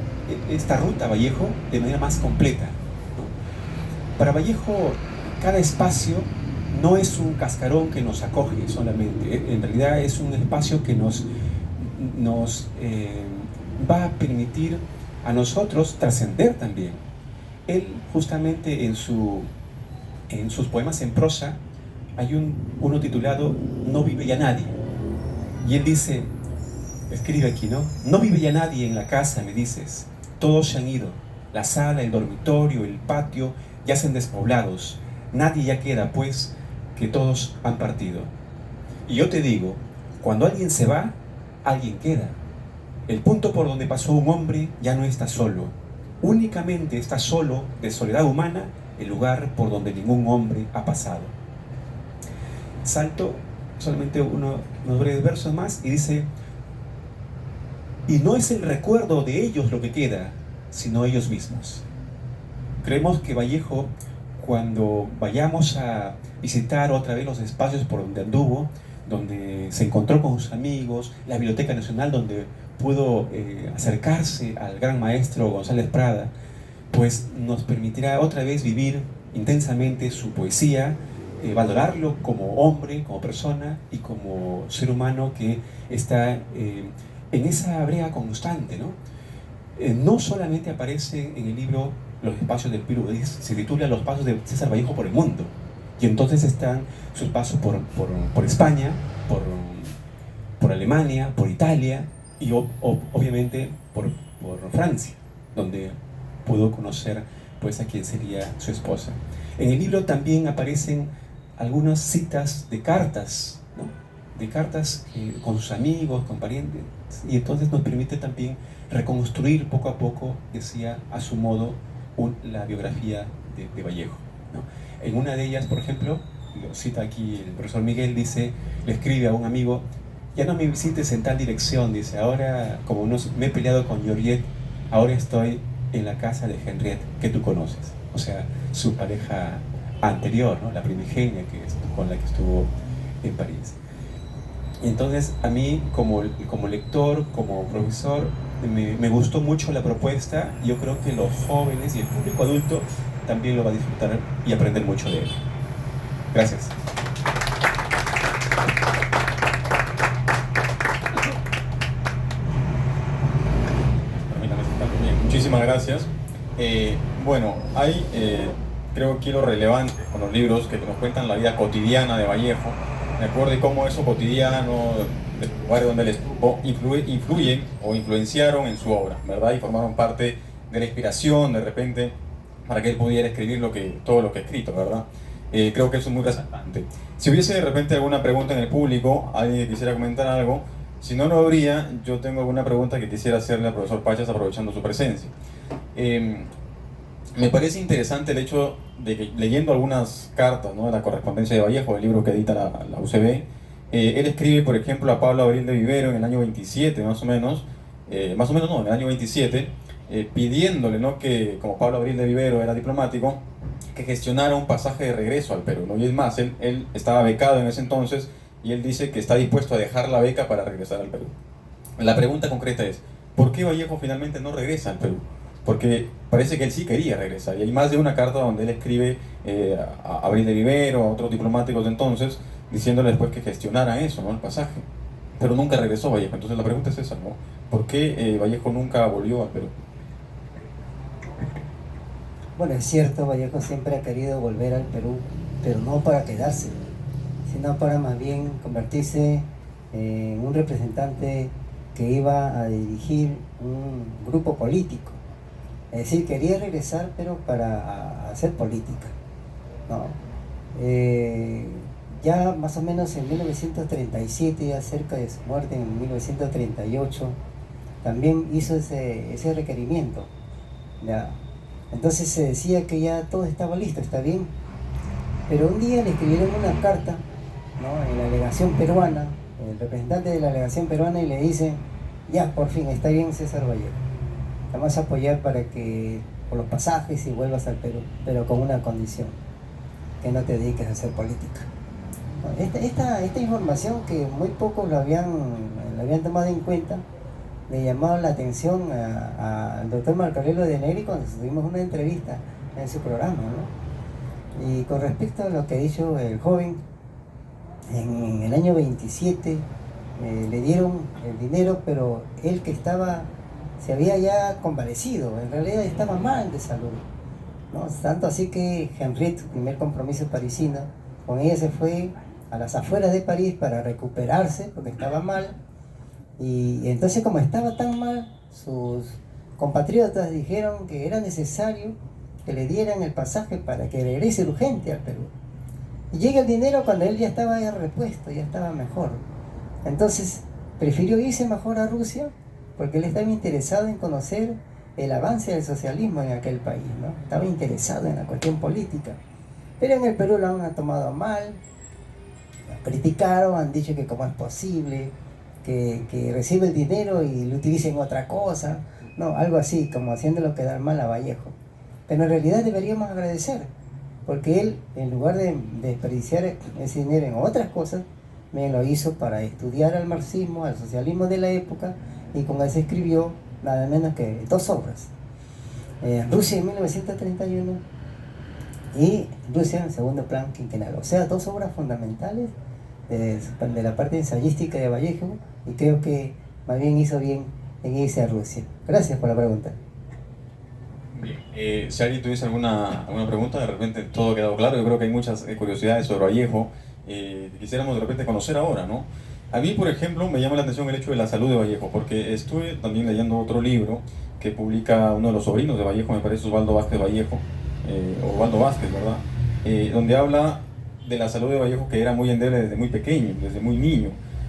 ruta a Vallejo de manera más completa, ¿no? Para Vallejo, cada espacio no es un cascarón que nos acoge solamente. En realidad es un espacio que nos va a permitir a nosotros trascender también. Él justamente en sus poemas en prosa hay uno titulado No vive ya nadie, y él dice, escribe aquí, ¿no?: no vive ya nadie en la casa, me dices, todos se han ido, la sala, el dormitorio, el patio yacen despoblados, nadie ya queda, pues, que todos han partido. Y yo te digo, cuando alguien se va, alguien queda. El punto por donde pasó un hombre ya no está solo, únicamente está solo de soledad humana el lugar por donde ningún hombre ha pasado. Salto solamente unos breves versos más y dice: y no es el recuerdo de ellos lo que queda, sino ellos mismos. Creemos que Vallejo, cuando vayamos a visitar otra vez los espacios por donde anduvo, donde se encontró con sus amigos, la Biblioteca Nacional donde pudo acercarse al gran maestro González Prada, pues nos permitirá otra vez vivir intensamente su poesía, valorarlo como hombre, como persona y como ser humano que está en esa brea constante, ¿no? No solamente aparece en el libro Los espacios del Perú, se titula Los pasos de César Vallejo por el mundo, y entonces están sus pasos por España, por Alemania, por Italia y obviamente por Francia, donde pudo conocer pues a quien sería su esposa. En el libro también aparecen algunas citas de cartas, ¿no? De cartas con sus amigos, con parientes, y entonces nos permite también reconstruir poco a poco, decía, a su modo, la biografía de Vallejo, ¿no? En una de ellas, por ejemplo, lo cita aquí el profesor Miguel, dice, le escribe a un amigo: ya no me visites en tal dirección, dice, ahora como me he peleado con Georgette, ahora estoy en la casa de Henriette, que tú conoces. O sea, su pareja anterior, ¿no? La primigenia con la que estuvo en París. Entonces, a mí, como lector, como profesor, me gustó mucho la propuesta. Yo creo que los jóvenes y el público adulto también lo va a disfrutar y aprender mucho de él. Gracias. Muchísimas gracias. Bueno, hay creo que lo relevante con los libros que nos cuentan la vida cotidiana de Vallejo, de acuerdo, y cómo eso cotidiano, del lugar donde él estuvo, influyen o influenciaron en su obra, ¿verdad? Y formaron parte de la inspiración, de repente, para que él pudiera escribir todo lo que ha escrito, ¿verdad? Creo que eso es muy resaltante. Si hubiese de repente alguna pregunta en el público, alguien que quisiera comentar algo, si no lo habría, yo tengo alguna pregunta que quisiera hacerle al profesor Pachas aprovechando su presencia. Me parece interesante el hecho de que, leyendo algunas cartas, ¿no?, de la correspondencia de Vallejo, el libro que edita la UCB, él escribe, por ejemplo, a Pablo Abril de Vivero en el año 27, más o menos no, en el año 27, pidiéndole, ¿no?, que, como Pablo Abril de Vivero era diplomático, que gestionara un pasaje de regreso al Perú, ¿no? Y es más, él estaba becado en ese entonces, y él dice que está dispuesto a dejar la beca para regresar al Perú. La pregunta concreta es, ¿por qué Vallejo finalmente no regresa al Perú? Porque parece que él sí quería regresar, y hay más de una carta donde él escribe a Abril de Vivero, a otros diplomáticos de entonces, diciéndole después que gestionara eso, ¿no?, el pasaje. Pero nunca regresó Vallejo. Entonces la pregunta es esa, ¿no? ¿Por qué Vallejo nunca volvió al Perú? Bueno, es cierto, Vallejo siempre ha querido volver al Perú, pero no para quedarse, sino para más bien convertirse en un representante que iba a dirigir un grupo político. Es decir, quería regresar, pero para hacer política, ¿no? Ya más o menos en 1937, ya cerca de su muerte en 1938, también hizo ese requerimiento, ¿ya? Entonces se decía que ya todo estaba listo, está bien, pero un día le escribieron una carta, ¿no?, en la delegación peruana, el representante de la delegación peruana, y le dice: ya, por fin, está bien César Vallejo, te vamos a apoyar para que por los pasajes y vuelvas al Perú, pero con una condición, que no te dediques a hacer política. Esta información, que muy pocos la habían tomado en cuenta, le llamaba la atención al doctor Marco Aurelio de Negri cuando tuvimos una entrevista en su programa, ¿no? Y con respecto a lo que ha dicho el joven, en el año 27 le dieron el dinero, pero él, que se había ya convalecido, en realidad estaba mal de salud, ¿no? Tanto así que Henriette, primer compromiso parisino, con ella se fue a las afueras de París para recuperarse porque estaba mal. Y entonces, como estaba tan mal, sus compatriotas dijeron que era necesario que le dieran el pasaje para que regrese urgente al Perú. Y llega el dinero cuando él ya estaba ya repuesto, ya estaba mejor. Entonces prefirió irse mejor a Rusia, porque él estaba interesado en conocer el avance del socialismo en aquel país, ¿no? Estaba interesado en la cuestión política. Pero en el Perú lo han tomado mal, lo criticaron, han dicho que cómo es posible que recibe el dinero y lo utilice en otra cosa, no, algo así, como haciéndolo quedar mal a Vallejo. Pero en realidad deberíamos agradecer, porque él, en lugar de desperdiciar ese dinero en otras cosas, me lo hizo para estudiar al marxismo, al socialismo de la época, y con eso escribió nada menos que 2 obras. Rusia en 1931 y Rusia en segundo plan quinquenal. O sea, 2 obras fundamentales de la parte ensayística de Vallejo, y creo que más bien hizo bien en irse a Rusia. Gracias por la pregunta. Bien. Si alguien tuviese alguna pregunta, de repente todo ha quedado claro. Yo creo que hay muchas curiosidades sobre Vallejo que quisiéramos de repente conocer ahora, ¿no? A mí, por ejemplo, me llama la atención el hecho de la salud de Vallejo, porque estuve también leyendo otro libro que publica uno de los sobrinos de Vallejo, me parece Osvaldo Vázquez Vallejo, Osvaldo Vázquez, ¿verdad? Donde habla de la salud de Vallejo, que era muy endeble desde muy pequeño, desde muy niño.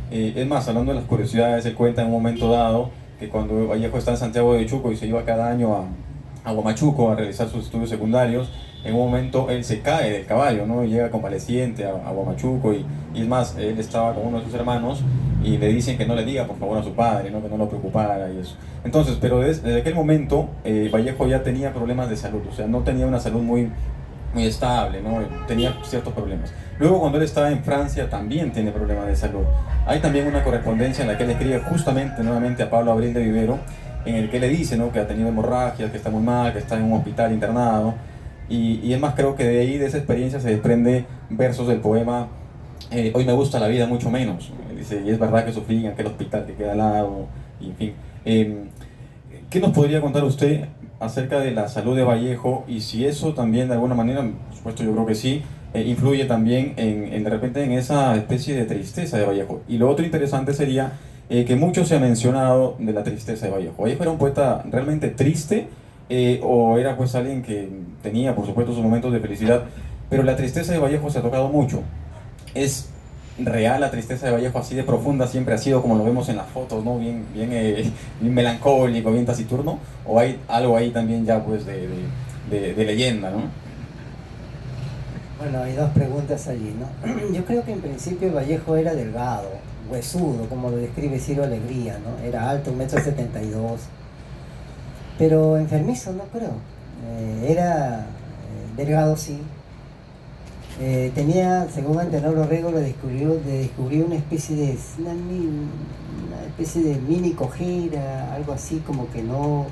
Es más, hablando de las curiosidades, él cuenta en un momento dado que cuando Vallejo está en Santiago de Chuco y se iba cada año a Huamachuco a realizar sus estudios secundarios, en un momento él se cae del caballo, ¿no? Y llega convaleciente a Huamachuco y es más, él estaba con uno de sus hermanos y le dicen que no le diga por favor a su padre, ¿no? Que no lo preocupara y eso. Entonces, pero desde aquel momento Vallejo ya tenía problemas de salud, o sea, no tenía una salud muy estable, ¿no? Tenía ciertos problemas. Luego cuando él estaba en Francia también tiene problemas de salud. Hay también una correspondencia en la que él escribe justamente nuevamente a Pablo Abril de Vivero, en el que le dice, ¿no? Que ha tenido hemorragias, que está muy mal, que está en un hospital internado. Y es más, creo que de ahí, de esa experiencia, se desprende versos del poema Hoy me gusta la vida mucho menos. Dice, y es verdad que sufrí en aquel hospital que queda al lado, y en fin. ¿Qué nos podría contar usted acerca de la salud de Vallejo y si eso también de alguna manera, por supuesto yo creo que sí, influye también de repente en esa especie de tristeza de Vallejo? Y lo otro interesante sería que mucho se ha mencionado de la tristeza de Vallejo. ¿Vallejo era un poeta realmente triste o era pues alguien que tenía por supuesto sus momentos de felicidad? Pero la tristeza de Vallejo se ha tocado mucho. ¿Es real la tristeza de Vallejo, así de profunda, siempre ha sido como lo vemos en las fotos, ¿no? Bien melancólico, bien taciturno? ¿O hay algo ahí también ya pues de leyenda, ¿no? Bueno, hay 2 preguntas allí, ¿no? Yo creo que en principio Vallejo era delgado, huesudo, como lo describe Ciro Alegría, ¿no? Era alto, 1,72 m, pero enfermizo no creo. Era delgado, sí. Tenía, según Antenor Orrego, descubrió una especie de mini cojera, algo así, como que no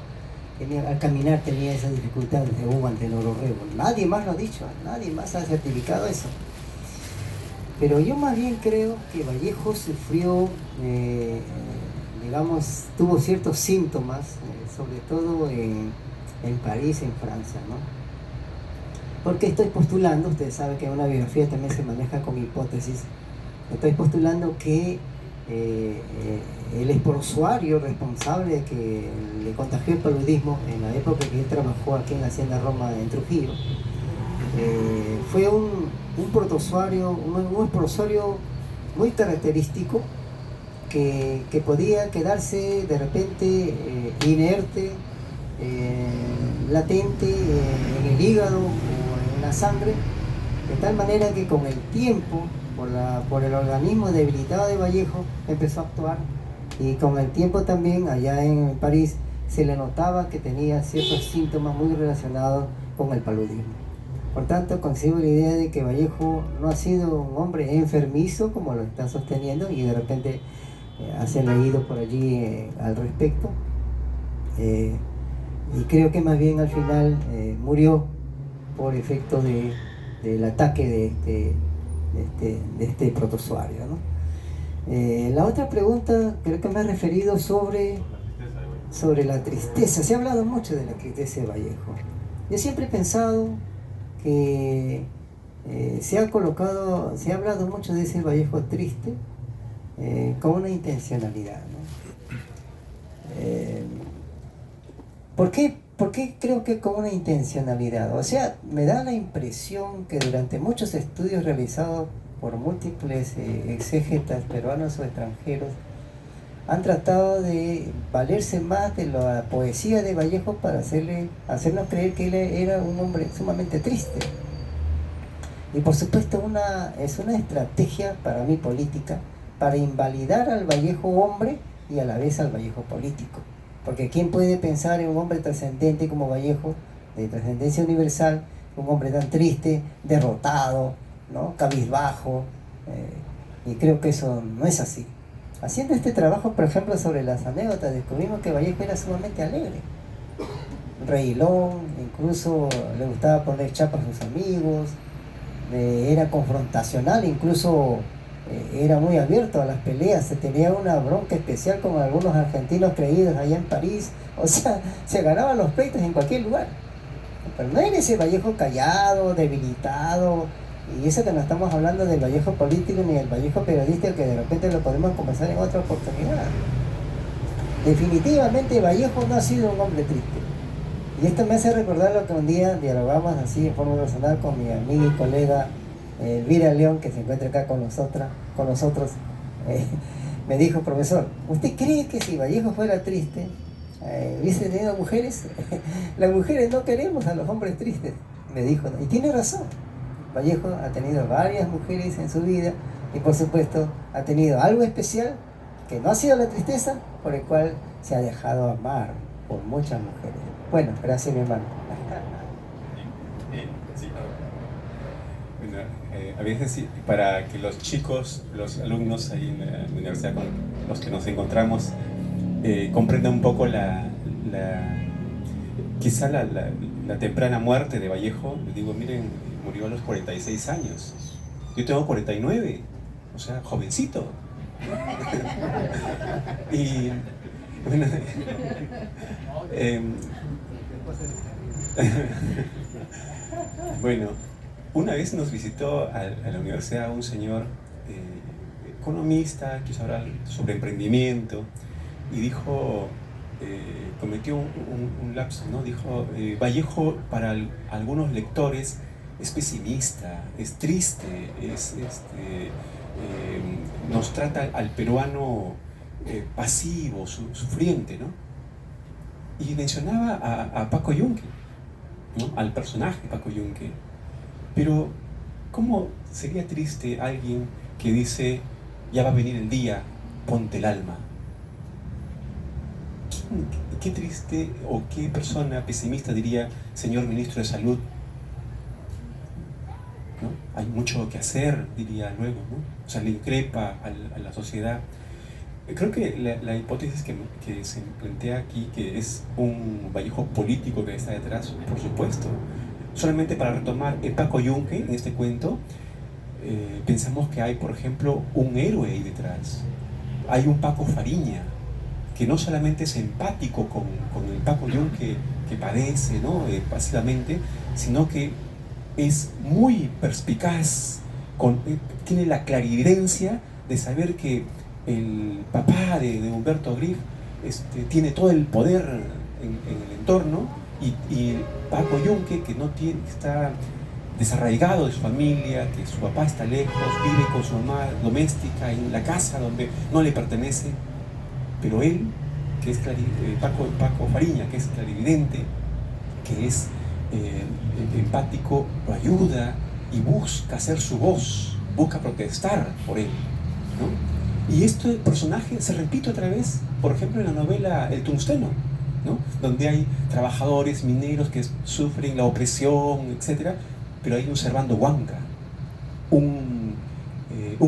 tenía, al caminar tenía esas dificultades, según Antenor Orrego. Nadie más lo ha dicho, nadie más ha certificado eso. Pero yo más bien creo que Vallejo sufrió, digamos, tuvo ciertos síntomas, sobre todo en París, en Francia, ¿no? Porque estoy postulando, ustedes saben que en una biografía también se maneja con hipótesis, estoy postulando que el esporusuario responsable de que le contagió el paludismo en la época que él trabajó aquí en la Hacienda Roma en Trujillo, fue un protozoario, un esporusuario muy característico que podía quedarse de repente inerte, latente en el hígado o en la sangre, de tal manera que con el tiempo, por el organismo debilitado de Vallejo, empezó a actuar, y con el tiempo también allá en París se le notaba que tenía ciertos síntomas muy relacionados con el paludismo. Por tanto, concibo la idea de que Vallejo no ha sido un hombre enfermizo como lo están sosteniendo, y de repente se ha leído por allí al respecto. Y creo que más bien al final murió por efecto del ataque de este protozoario, ¿no? La otra pregunta creo que me ha referido sobre la tristeza. Se ha hablado mucho de la tristeza de Vallejo. Yo siempre he pensado que se ha hablado mucho de ese Vallejo triste con una intencionalidad, ¿no? ¿Por qué creo que con una intencionalidad? O sea, me da la impresión que durante muchos estudios realizados por múltiples exégetas peruanos o extranjeros, han tratado de valerse más de la poesía de Vallejo para hacernos creer que él era un hombre sumamente triste. Y por supuesto es una estrategia para mí política, para invalidar al Vallejo hombre y a la vez al Vallejo político. Porque ¿quién puede pensar en un hombre trascendente como Vallejo, de trascendencia universal, un hombre tan triste, derrotado, ¿no? Cabizbajo, y creo que eso no es así. Haciendo este trabajo, por ejemplo, sobre las anécdotas, descubrimos que Vallejo era sumamente alegre, reilón, incluso le gustaba poner chapas a sus amigos, era confrontacional, incluso era muy abierto a las peleas, se tenía una bronca especial con algunos argentinos creídos allá en París, o sea, se ganaban los pleitos en cualquier lugar, pero no era ese Vallejo callado, debilitado, y eso que no estamos hablando del Vallejo político ni del Vallejo periodístico, que de repente lo podemos conversar en otra oportunidad. Definitivamente Vallejo no ha sido un hombre triste. Y esto me hace recordar lo que un día dialogamos así en forma personal con mi amiga y colega Elvira León, que se encuentra acá con nosotros. Me dijo: profesor, ¿usted cree que si Vallejo fuera triste, hubiese tenido mujeres? Las mujeres no queremos a los hombres tristes, me dijo, ¿no? Y tiene razón. Vallejo ha tenido varias mujeres en su vida y por supuesto ha tenido algo especial que no ha sido la tristeza, por el cual se ha dejado amar por muchas mujeres. Bueno, gracias, mi hermano. Bueno, a veces sí, para que los chicos, los alumnos ahí en la universidad con los que nos encontramos comprendan un poco quizá la temprana muerte de Vallejo, les digo, miren, murió a los 46 años. Yo tengo 49, o sea, jovencito. Y bueno, bueno, una vez nos visitó a la universidad un señor economista, quiso hablar sobre emprendimiento y dijo, cometió un lapso, ¿no? Dijo, Vallejo para algunos lectores es pesimista, es triste, nos trata al peruano pasivo, sufriente, ¿no? Y mencionaba a Paco Yunque, ¿no? Al personaje Paco Yunque. Pero, ¿cómo sería triste alguien que dice, ya va a venir el día, ponte el alma? ¿Qué triste o qué persona pesimista diría, señor ministro de Salud, ¿no? Hay mucho que hacer, diría luego, ¿no? O sea, le increpa a la sociedad. Creo que la hipótesis que se plantea aquí, que es un Vallejo político que está detrás, por supuesto. Solamente para retomar Paco Yunque en este cuento, pensamos que hay, por ejemplo, un héroe ahí detrás. Hay un Paco Fariña, que no solamente es empático con el Paco Yunque que padece, ¿no? Pasivamente, sino que es muy perspicaz, tiene la clarividencia de saber que el papá de Humberto Grif tiene todo el poder en el entorno, y Paco Yunque, que está desarraigado de su familia, que su papá está lejos, vive con su mamá doméstica en la casa donde no le pertenece, pero él, que es Paco Fariña, que es clarividente, que es empático, lo ayuda y busca hacer su voz, busca protestar por él, ¿no? Y este personaje se repite otra vez, por ejemplo, en la novela El Tungsteno, ¿no? Donde hay trabajadores mineros que sufren la opresión, etc. Pero hay un Servando Huanca, un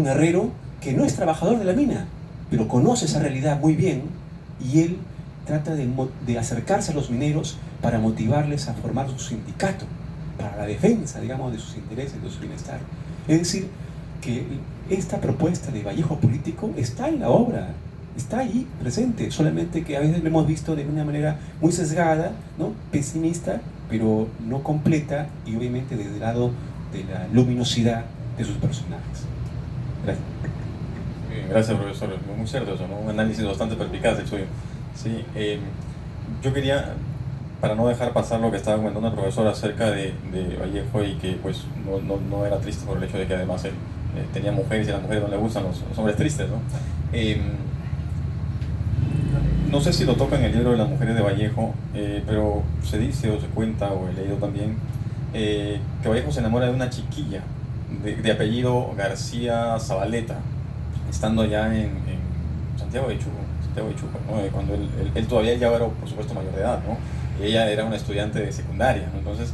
herrero que no es trabajador de la mina, pero conoce esa realidad muy bien, y él trata de acercarse a los mineros para motivarles a formar su sindicato, para la defensa, digamos, de sus intereses, de su bienestar. Es decir, que esta propuesta de Vallejo político está en la obra, está ahí presente, solamente que a veces lo hemos visto de una manera muy sesgada, ¿no? Pesimista, pero no completa, y obviamente desde el lado de la luminosidad de sus personajes. Gracias. Bien, gracias, profesor. Muy cierto eso, ¿no? Un análisis bastante perspicaz el suyo. Sí, yo quería, para no dejar pasar lo que estaba comentando el profesor acerca de Vallejo, y que pues no era triste por el hecho de que además él tenía mujeres, y a las mujeres no le gustan los hombres tristes, ¿no? No sé si lo toca en el libro de las mujeres de Vallejo, pero se dice o se cuenta, o he leído también, que Vallejo se enamora de una chiquilla de apellido García Zabaleta, estando allá en Santiago de Chuco, ¿no? Cuando él todavía ya era, por supuesto, mayor de edad, ¿no? ella era una estudiante de secundaria, ¿no? Entonces,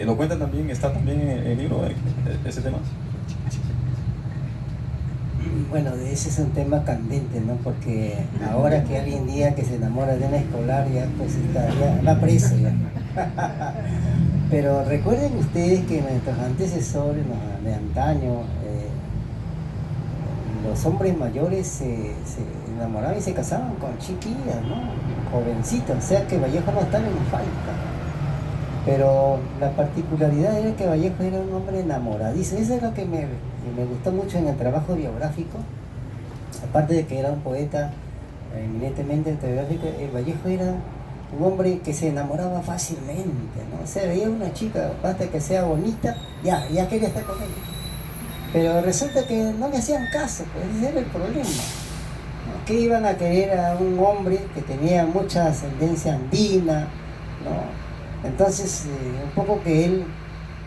¿lo cuenta también, está también en el libro ese tema? Bueno, ese es un tema candente, ¿no? Porque ahora que alguien diga que se enamora de una escolar, ya pues ya va preso ya. Pero recuerden ustedes que nuestros antecesores, de antaño, los hombres mayores se enamoraban y se casaban con chiquillas, ¿no? Jovencitas, o sea que Vallejo no estaba en falta. Pero la particularidad era que Vallejo era un hombre enamoradizo. Eso es lo que me gustó mucho en el trabajo biográfico. Aparte de que era un poeta eminentemente autobiográfico, Vallejo era un hombre que se enamoraba fácilmente, ¿no? O sea, veía una chica, basta que sea bonita, ya quería estar con ella. Pero resulta que no le hacían caso, pues ese era el problema, ¿no? Que iban a querer a un hombre que tenía mucha ascendencia andina, ¿no? Entonces, un poco que él,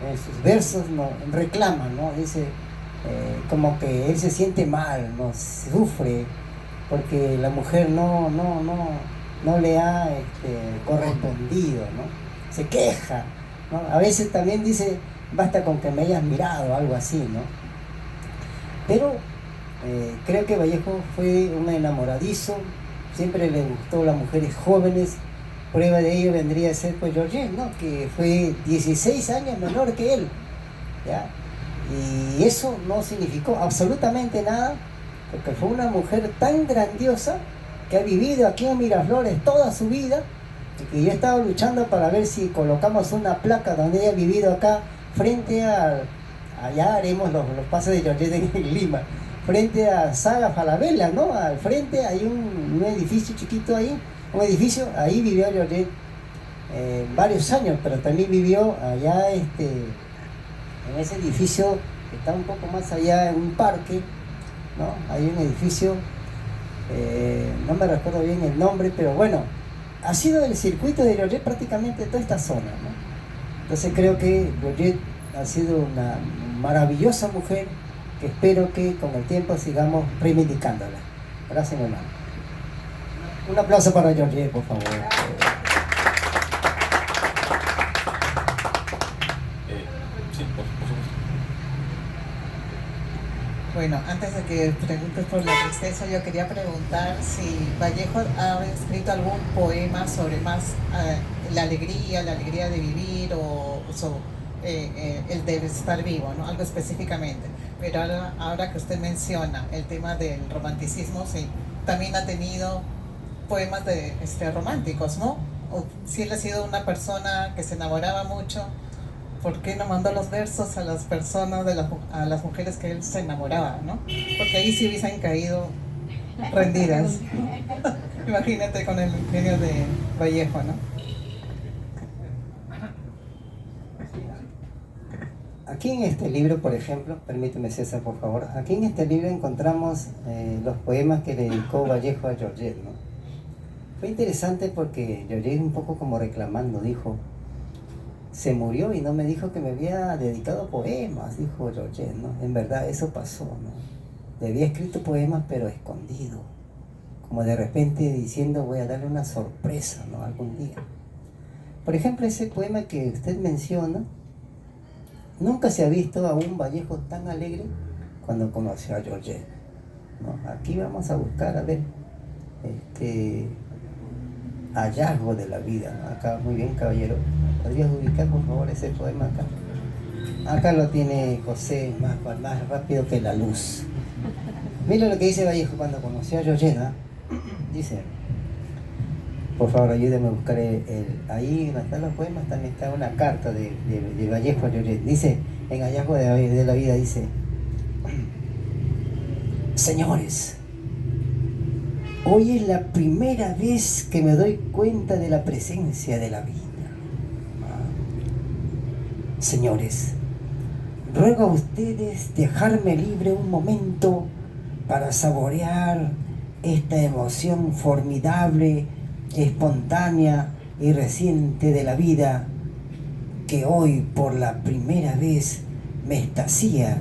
en sus versos, ¿no?, reclama, ¿no? Dice, como que él se siente mal, ¿no? Sufre, porque la mujer no le ha correspondido, ¿no? Se queja, ¿no? A veces también dice, basta con que me hayas mirado, algo así, ¿no? Pero creo que Vallejo fue un enamoradizo, siempre le gustó las mujeres jóvenes. Prueba de ello vendría a ser pues Georgette, ¿no? Que fue 16 años menor que él, ¿ya? Y eso no significó absolutamente nada, porque fue una mujer tan grandiosa que ha vivido aquí en Miraflores toda su vida, y que yo he estado luchando para ver si colocamos una placa donde ella ha vivido acá, frente a, allá haremos los pasos de Georgette en Lima, frente a Saga Falabella, ¿no? Al frente hay un edificio chiquito ahí, un edificio, ahí vivió Georgette varios años, pero también vivió allá en ese edificio que está un poco más allá, en un parque, ¿no? Hay un edificio, no me recuerdo bien el nombre, pero bueno, ha sido el circuito de Georgette prácticamente toda esta zona, ¿no? Entonces creo que Georgette ha sido una maravillosa mujer que espero que con el tiempo sigamos reivindicándola. Gracias, mi hermano. Un aplauso para Georgette, por favor. Sí, por supuesto. Bueno, antes de que preguntes por la tristeza, yo quería preguntar si Vallejo ha escrito algún poema sobre más la alegría de vivir o el de estar vivo, ¿no? Algo específicamente. Pero ahora que usted menciona el tema del romanticismo, sí, también ha tenido poemas románticos, ¿no? O si él ha sido una persona que se enamoraba mucho, ¿por qué no mandó los versos a las personas, a las mujeres que él se enamoraba, ¿no? Porque ahí sí hubiesen caído rendidas. Imagínate con el ingenio de Vallejo, ¿no? Aquí en este libro, por ejemplo, permíteme, César, por favor, aquí en este libro encontramos los poemas que le dedicó Vallejo a Georgette, ¿no? Fue interesante porque Georgette, un poco como reclamando, dijo, se murió y no me dijo que me había dedicado poemas, dijo Georgette, ¿no? En verdad eso pasó, ¿no? Le había escrito poemas pero escondido, como de repente diciendo voy a darle una sorpresa, ¿no? Algún día. Por ejemplo, ese poema que usted menciona, nunca se ha visto a un Vallejo tan alegre cuando conoció a Georgette, ¿no? Aquí vamos a buscar, a ver, hallazgo de la vida, ¿no? Acá, muy bien, caballero. ¿Podrías ubicar, por favor, ese poema acá? Acá lo tiene José, más rápido que la luz. Mira lo que dice Vallejo cuando conoció a Georgette, ¿eh? Dice, por favor, ayúdeme a buscar ahí donde están los poemas, también está una carta de Vallejo a Georgette. Dice, en hallazgo de la vida, dice, señores, hoy es la primera vez que me doy cuenta de la presencia de la vida. Señores, ruego a ustedes dejarme libre un momento para saborear esta emoción formidable, espontánea y reciente de la vida que hoy por la primera vez me extasía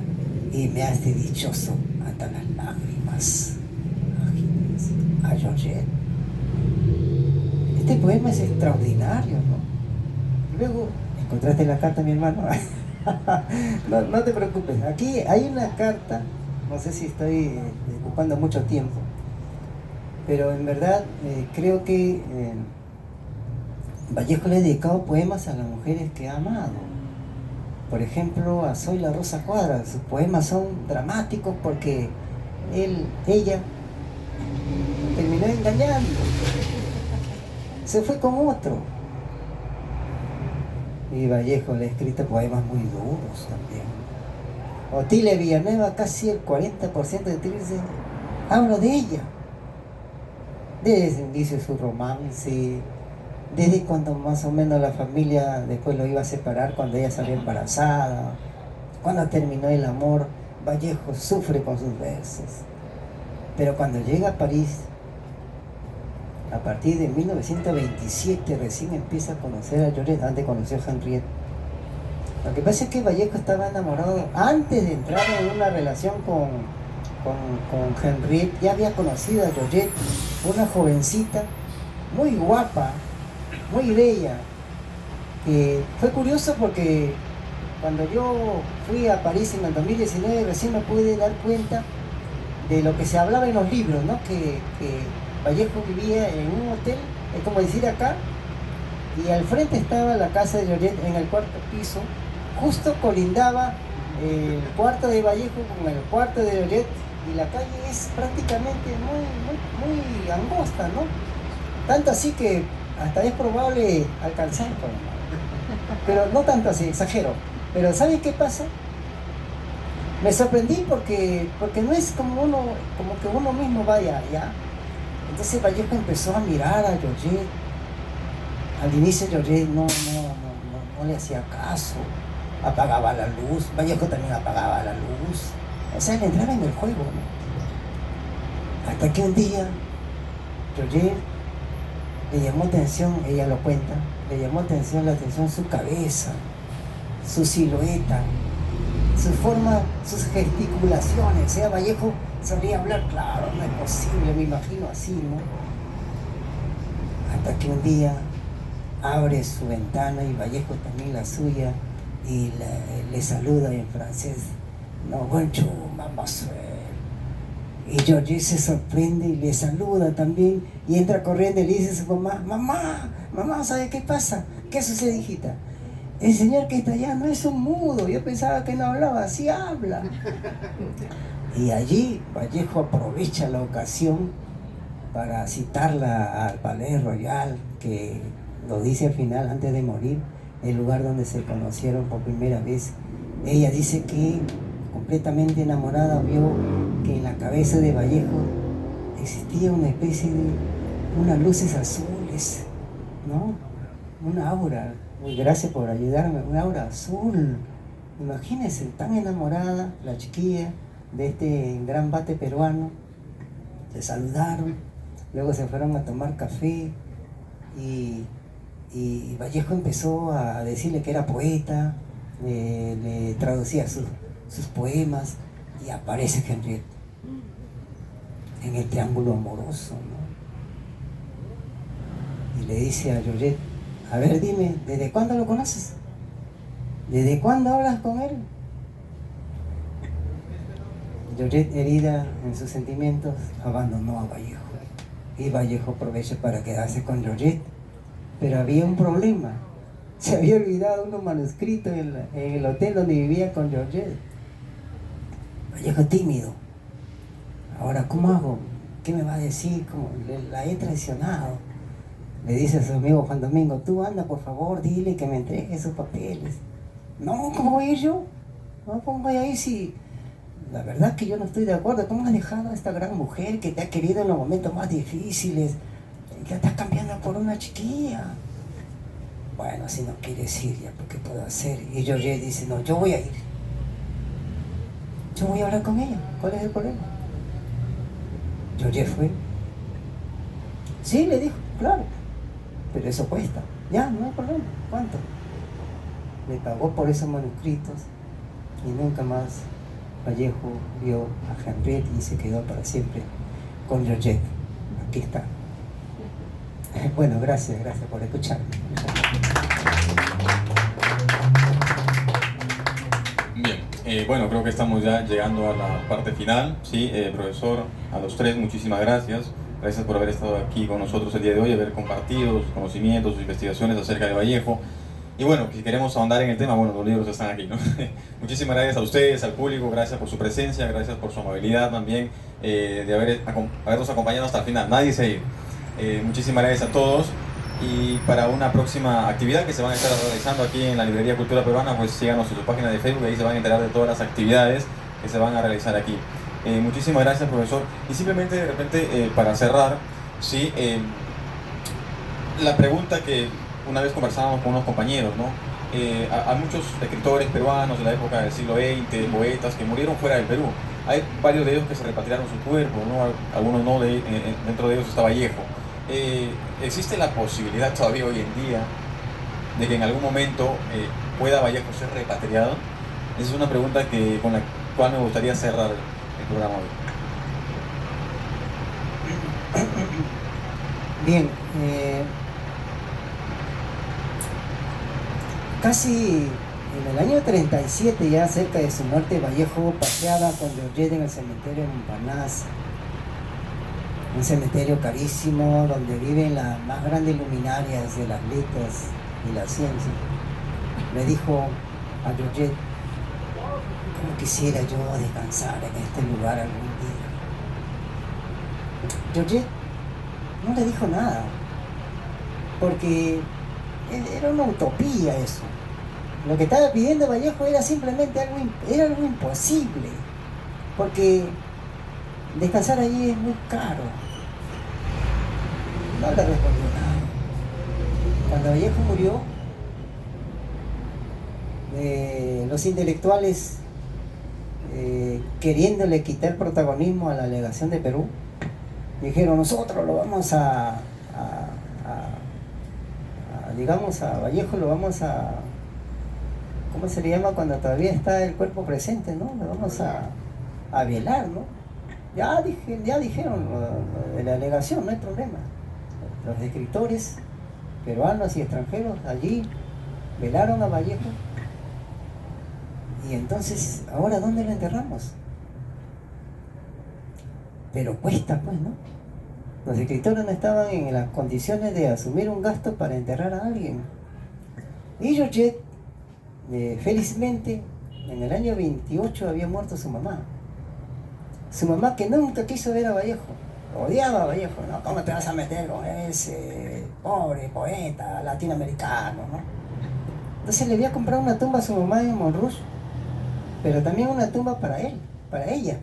y me hace dichoso hasta las lágrimas. A Georgette. este poema es extraordinario, ¿no? Luego, ¿encontraste la carta, mi hermano? No te preocupes, aquí hay una carta, no sé si estoy ocupando mucho tiempo, pero en verdad creo que Vallejo le ha dedicado poemas a las mujeres que ha amado. Por ejemplo, a Soy la Rosa Cuadra, sus poemas son dramáticos porque ella terminó engañando, se fue con otro. Y Vallejo le ha escrito poemas muy duros también. Otilia Villanueva, casi el 40% de Otilia habla de ella. Desde el inicio de su romance, desde cuando más o menos la familia después lo iba a separar, cuando ella salió embarazada, cuando terminó el amor, Vallejo sufre con sus versos. Pero cuando llega a París, a partir de 1927 recién empieza a conocer a Georgette, antes conoció a Henriette. Lo que pasa es que Vallejo estaba enamorado antes de entrar en una relación con Henriette, ya había conocido a Georgette, una jovencita muy guapa, muy bella, que fue curioso porque cuando yo fui a París en el 2019 recién me pude dar cuenta de lo que se hablaba en los libros, ¿no? Que Vallejo vivía en un hotel, es como decir acá, y al frente estaba la casa de Georgette en el cuarto piso, justo colindaba el cuarto de Vallejo con el cuarto de Georgette, y la calle es prácticamente muy angosta, ¿no? Tanto así que hasta es probable alcanzar, pero no tanto así, exagero. Pero ¿sabes qué pasa? Me sorprendí porque no es como que uno mismo vaya allá. Entonces Vallejo empezó a mirar a Georgette. Al inicio Georgette no le hacía caso, apagaba la luz, Vallejo también apagaba la luz. O sea, le entraba en el juego, ¿no? Hasta que un día Georgette le llamó atención, ella lo cuenta, le llamó la atención su cabeza, su silueta, su forma, sus gesticulaciones. O sea, Vallejo sabía hablar, claro, no es posible, me imagino así, ¿no? Hasta que un día abre su ventana y Vallejo también la suya y le saluda en francés, no, bonjour, mademoiselle. Y Georgette se sorprende y le saluda también y entra corriendo y le dice a su mamá, mamá, ¿sabe qué pasa? ¿Qué sucede, hijita? El señor que está allá no es un mudo, yo pensaba que no hablaba, así habla. Y allí Vallejo aprovecha la ocasión para citarla al Palais Royal, que lo dice al final, antes de morir, el lugar donde se conocieron por primera vez. Ella dice que completamente enamorada vio que en la cabeza de Vallejo existía una especie de unas luces azules, ¿no? Una aura, gracias por ayudarme, una aura azul. Imagínense, tan enamorada la chiquilla de este gran bate peruano. Se saludaron, luego se fueron a tomar café y Vallejo empezó a decirle que era poeta, le traducía sus poemas y aparece Henriette en el triángulo amoroso, ¿no? Y le dice a Georgette, a ver, dime, ¿desde cuándo lo conoces? ¿Desde cuándo hablas con él? Georgette, herida en sus sentimientos, abandonó a Vallejo. Y Vallejo aprovecha para quedarse con Georgette. Pero había un problema. Se había olvidado unos manuscritos en el hotel donde vivía con Georgette. Vallejo tímido. Ahora, ¿cómo hago? ¿Qué me va a decir? ¿Cómo? La he traicionado. Le dice a su amigo Juan Domingo, tú anda por favor, dile que me entregue esos papeles. No, ¿cómo voy a ir yo? No, ¿cómo voy a ir si... La verdad que yo no estoy de acuerdo. ¿Cómo has dejado a esta gran mujer que te ha querido en los momentos más difíciles? La estás cambiando por una chiquilla. Bueno, si no quieres ir ya, ¿qué puedo hacer? Y Georgette dice, no, yo voy a ir. Yo voy a hablar con ella. ¿Cuál es el problema? Georgette fue. Sí, le dijo, claro. Pero eso cuesta. Ya, no hay problema. ¿Cuánto? Le pagó por esos manuscritos y nunca más Vallejo vio a Henriette y se quedó para siempre con Georgette. Aquí está. Bueno, gracias por escucharme. Bien, bueno, creo que estamos ya llegando a la parte final. Sí, profesor, a los tres, muchísimas gracias. Gracias por haber estado aquí con nosotros el día de hoy, haber compartido sus conocimientos, sus investigaciones acerca de Vallejo. Y bueno, si queremos ahondar en el tema, bueno, los libros están aquí, ¿no? Muchísimas gracias a ustedes, al público, gracias por su presencia, gracias por su amabilidad también, de habernos acompañado hasta el final. Nadie se ha ido. Muchísimas gracias a todos. Y para una próxima actividad que se van a estar realizando aquí en la Librería Cultura Peruana, pues síganos en su página de Facebook, ahí se van a enterar de todas las actividades que se van a realizar aquí. Muchísimas gracias, profesor. Y simplemente, de repente, para cerrar, ¿sí? La pregunta que una vez conversábamos con unos compañeros, ¿no? Hay muchos escritores peruanos de la época del siglo XX, poetas que murieron fuera del Perú. Hay varios de ellos que se repatriaron su cuerpo, ¿no? Algunos no, dentro de ellos está Vallejo. ¿Existe la posibilidad todavía hoy en día de que en algún momento pueda Vallejo ser repatriado? Esa es una pregunta con la cual me gustaría cerrar el programa hoy. Bien, casi en el año 37, ya cerca de su muerte, Vallejo paseaba con Georgette en el cementerio de Montparnasse, un cementerio carísimo donde viven las más grandes luminarias de las letras y la ciencia. Le dijo a Georgette: ¿cómo quisiera yo descansar en este lugar algún día? Georgette no le dijo nada, porque era una utopía eso. Lo que estaba pidiendo Vallejo era simplemente algo imposible, porque descansar allí es muy caro. No le respondió nada. Cuando Vallejo murió, los intelectuales, queriéndole quitar protagonismo a la legación de Perú, dijeron: nosotros lo vamos digamos, a Vallejo lo vamos a, ¿cómo se le llama cuando todavía está el cuerpo presente, no? Lo vamos a velar, ¿no? Ya dijeron lo de la alegación, no hay problema. Los escritores peruanos y extranjeros allí velaron a Vallejo. Y entonces, ¿ahora dónde lo enterramos? Pero cuesta, pues, ¿no? Los escritores no estaban en las condiciones de asumir un gasto para enterrar a alguien. Y Georgette, felizmente, en el año 28 había muerto su mamá. Su mamá, que nunca quiso ver a Vallejo. Odiaba a Vallejo, ¿no? ¿Cómo te vas a meter con ese pobre poeta latinoamericano, ¿no? Entonces le había comprado una tumba a su mamá en Montrouge, pero también una tumba para ella.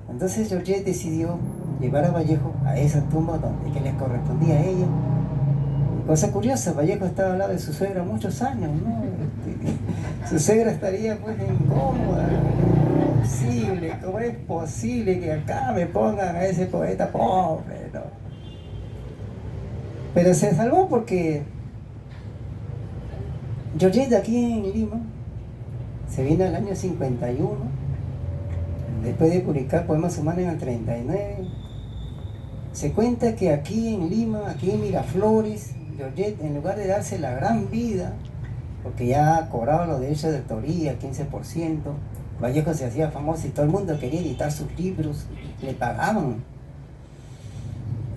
Entonces Georgette decidió llevar a Vallejo a esa tumba que le correspondía a ella. Y cosa curiosa, Vallejo estaba al lado de su suegra muchos años, ¿no? Su suegra estaría pues incómoda. ¿Cómo es posible que acá me pongan a ese poeta pobre, ¿no? Pero se salvó porque Georgette, aquí en Lima, se vino al año 51, después de publicar Poemas Humanos en el 39. Se cuenta que aquí en Lima, aquí en Miraflores, Georgette, en lugar de darse la gran vida, porque ya cobraba los derechos de autoría, 15%, Vallejo se hacía famoso y todo el mundo quería editar sus libros, le pagaban.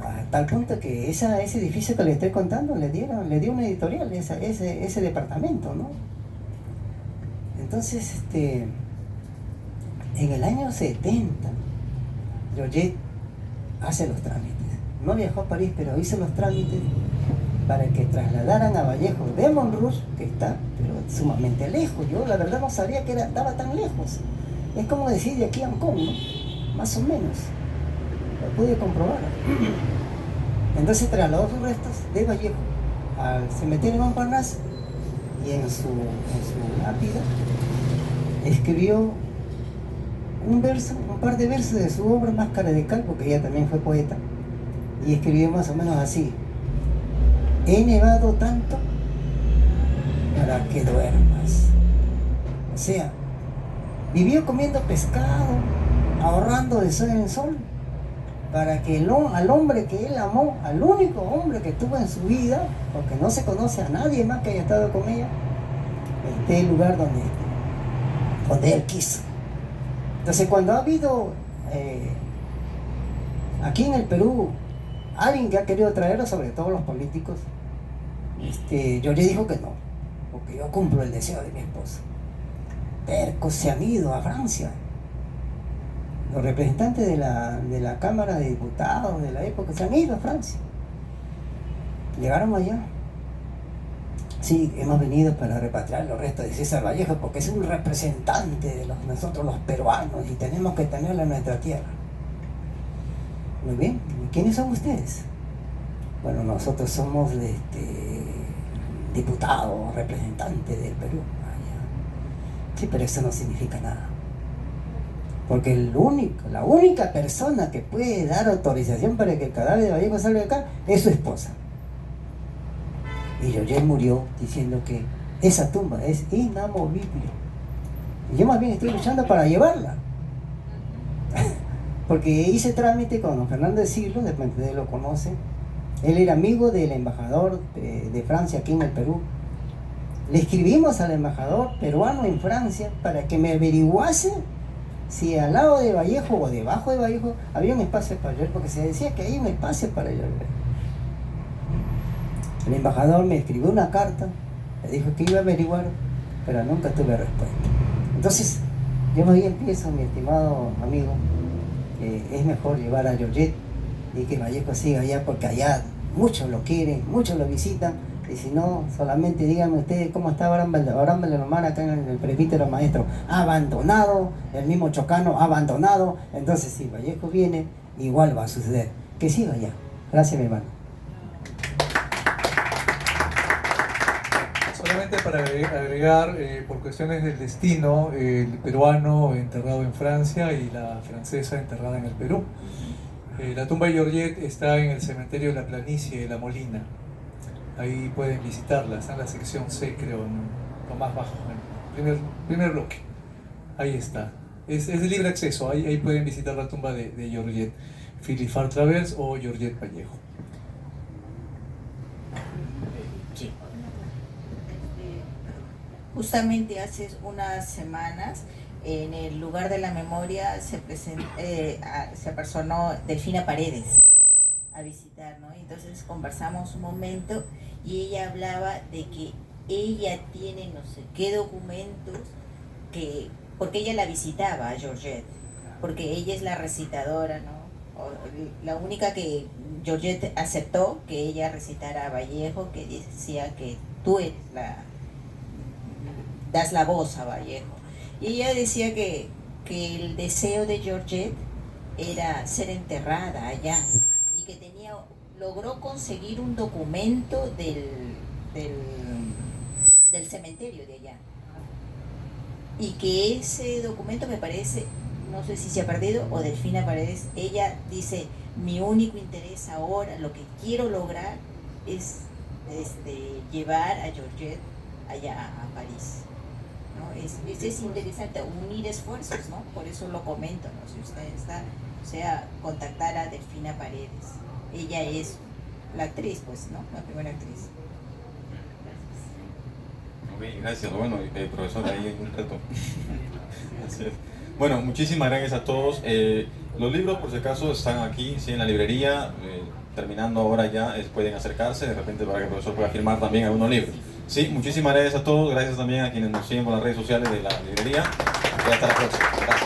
A tal punto que ese edificio que le estoy contando le dio una editorial, ese departamento, ¿no? Entonces, en el año 70, Georgette hace los trámites. No viajó a París, pero hizo los trámites para que trasladaran a Vallejo de Montrouge, que está pero sumamente lejos. Yo la verdad no sabía que estaba tan lejos. Es como decir de aquí a Hong Kong, ¿no? Más o menos. Lo pude comprobar. Entonces trasladó sus restos de Vallejo al cementerio de Montparnasse y en su lápida escribió un par de versos de su obra Máscara de Cal, porque ella también fue poeta, y escribió más o menos así: he nevado tanto para que duermas. O sea, vivió comiendo pescado, ahorrando de sol en sol, para que al hombre que él amó, al único hombre que tuvo en su vida, porque no se conoce a nadie más que haya estado con ella, esté el lugar donde él quiso. Entonces, cuando ha habido aquí en el Perú alguien que ha querido traerlo, sobre todo los políticos, yo le digo que no, porque yo cumplo el deseo de mi esposa. Tercos se han ido a Francia. Los representantes de la Cámara de Diputados de la época se han ido a Francia. Llegaron allá. Sí, hemos venido para repatriar los restos de César Vallejo porque es un representante de nosotros los peruanos y tenemos que tenerlo en nuestra tierra. Muy bien, ¿y quiénes son ustedes? Bueno, nosotros somos diputados, representantes del Perú. Sí, pero eso no significa nada. Porque la única persona que puede dar autorización para que el cadáver de Vallejo salga de acá es su esposa. Y Georgette murió diciendo que esa tumba es inamovible. Y yo más bien estoy luchando para llevarla. Porque hice trámite con don Fernando de Siglo, de repente lo conoce. Él era amigo del embajador de Francia aquí en el Perú. Le escribimos al embajador peruano en Francia para que me averiguase si al lado de Vallejo o debajo de Vallejo había un espacio para llorar, porque se decía que hay un espacio para llorar. El embajador me escribió una carta, me dijo que iba a averiguar, pero nunca tuve respuesta. Entonces, yo más bien pienso, mi estimado amigo, es mejor llevar a Georgette y que Vallejo siga allá, porque allá muchos lo quieren, muchos lo visitan. Y si no, solamente díganme ustedes cómo está Abraham Belomar acá en el presbítero maestro. Abandonado, el mismo Chocano abandonado. Entonces, si Vallejo viene, igual va a suceder. Que siga allá. Gracias, mi hermano. Solamente para agregar, por cuestiones del destino, el peruano enterrado en Francia y la francesa enterrada en el Perú. La tumba de Georgette está en el cementerio de la Planicie de La Molina. Ahí pueden visitarla, está en la sección C, creo, en lo más bajo, en el primer bloque. Ahí está. Es de libre acceso, ahí pueden visitar la tumba de Georgette Philippe Fartravers o Georgette Vallejo. Sí. Justamente hace unas semanas, en el lugar de la memoria se apersonó Delfina Paredes a visitar, ¿no? Entonces conversamos un momento y ella hablaba de que ella tiene no sé qué documentos, porque ella la visitaba a Georgette, porque ella es la recitadora, ¿no? La única que Georgette aceptó que ella recitara a Vallejo, que decía que tú eres das la voz a Vallejo. Y ella decía que el deseo de Georgette era ser enterrada allá, y que logró conseguir un documento del cementerio de allá. Y que ese documento, me parece, no sé si se ha perdido o Delfina Paredes, ella dice, mi único interés ahora, lo que quiero lograr es llevar a Georgette allá a París, ¿no? Es interesante unir esfuerzos, ¿no? Por eso lo comento, ¿no? Si usted contactar a Delfina Paredes. Ella es la actriz, pues, ¿no? La primera actriz. Ok, gracias. Bueno, profesor, ahí hay un reto. Bueno, muchísimas gracias a todos. Los libros, por si acaso, están aquí, sí, en la librería. Terminando ahora ya, pueden acercarse de repente para que el profesor pueda firmar también algunos libros. Sí, muchísimas gracias a todos. Gracias también a quienes nos siguen por las redes sociales de la librería. Y hasta la próxima. Gracias.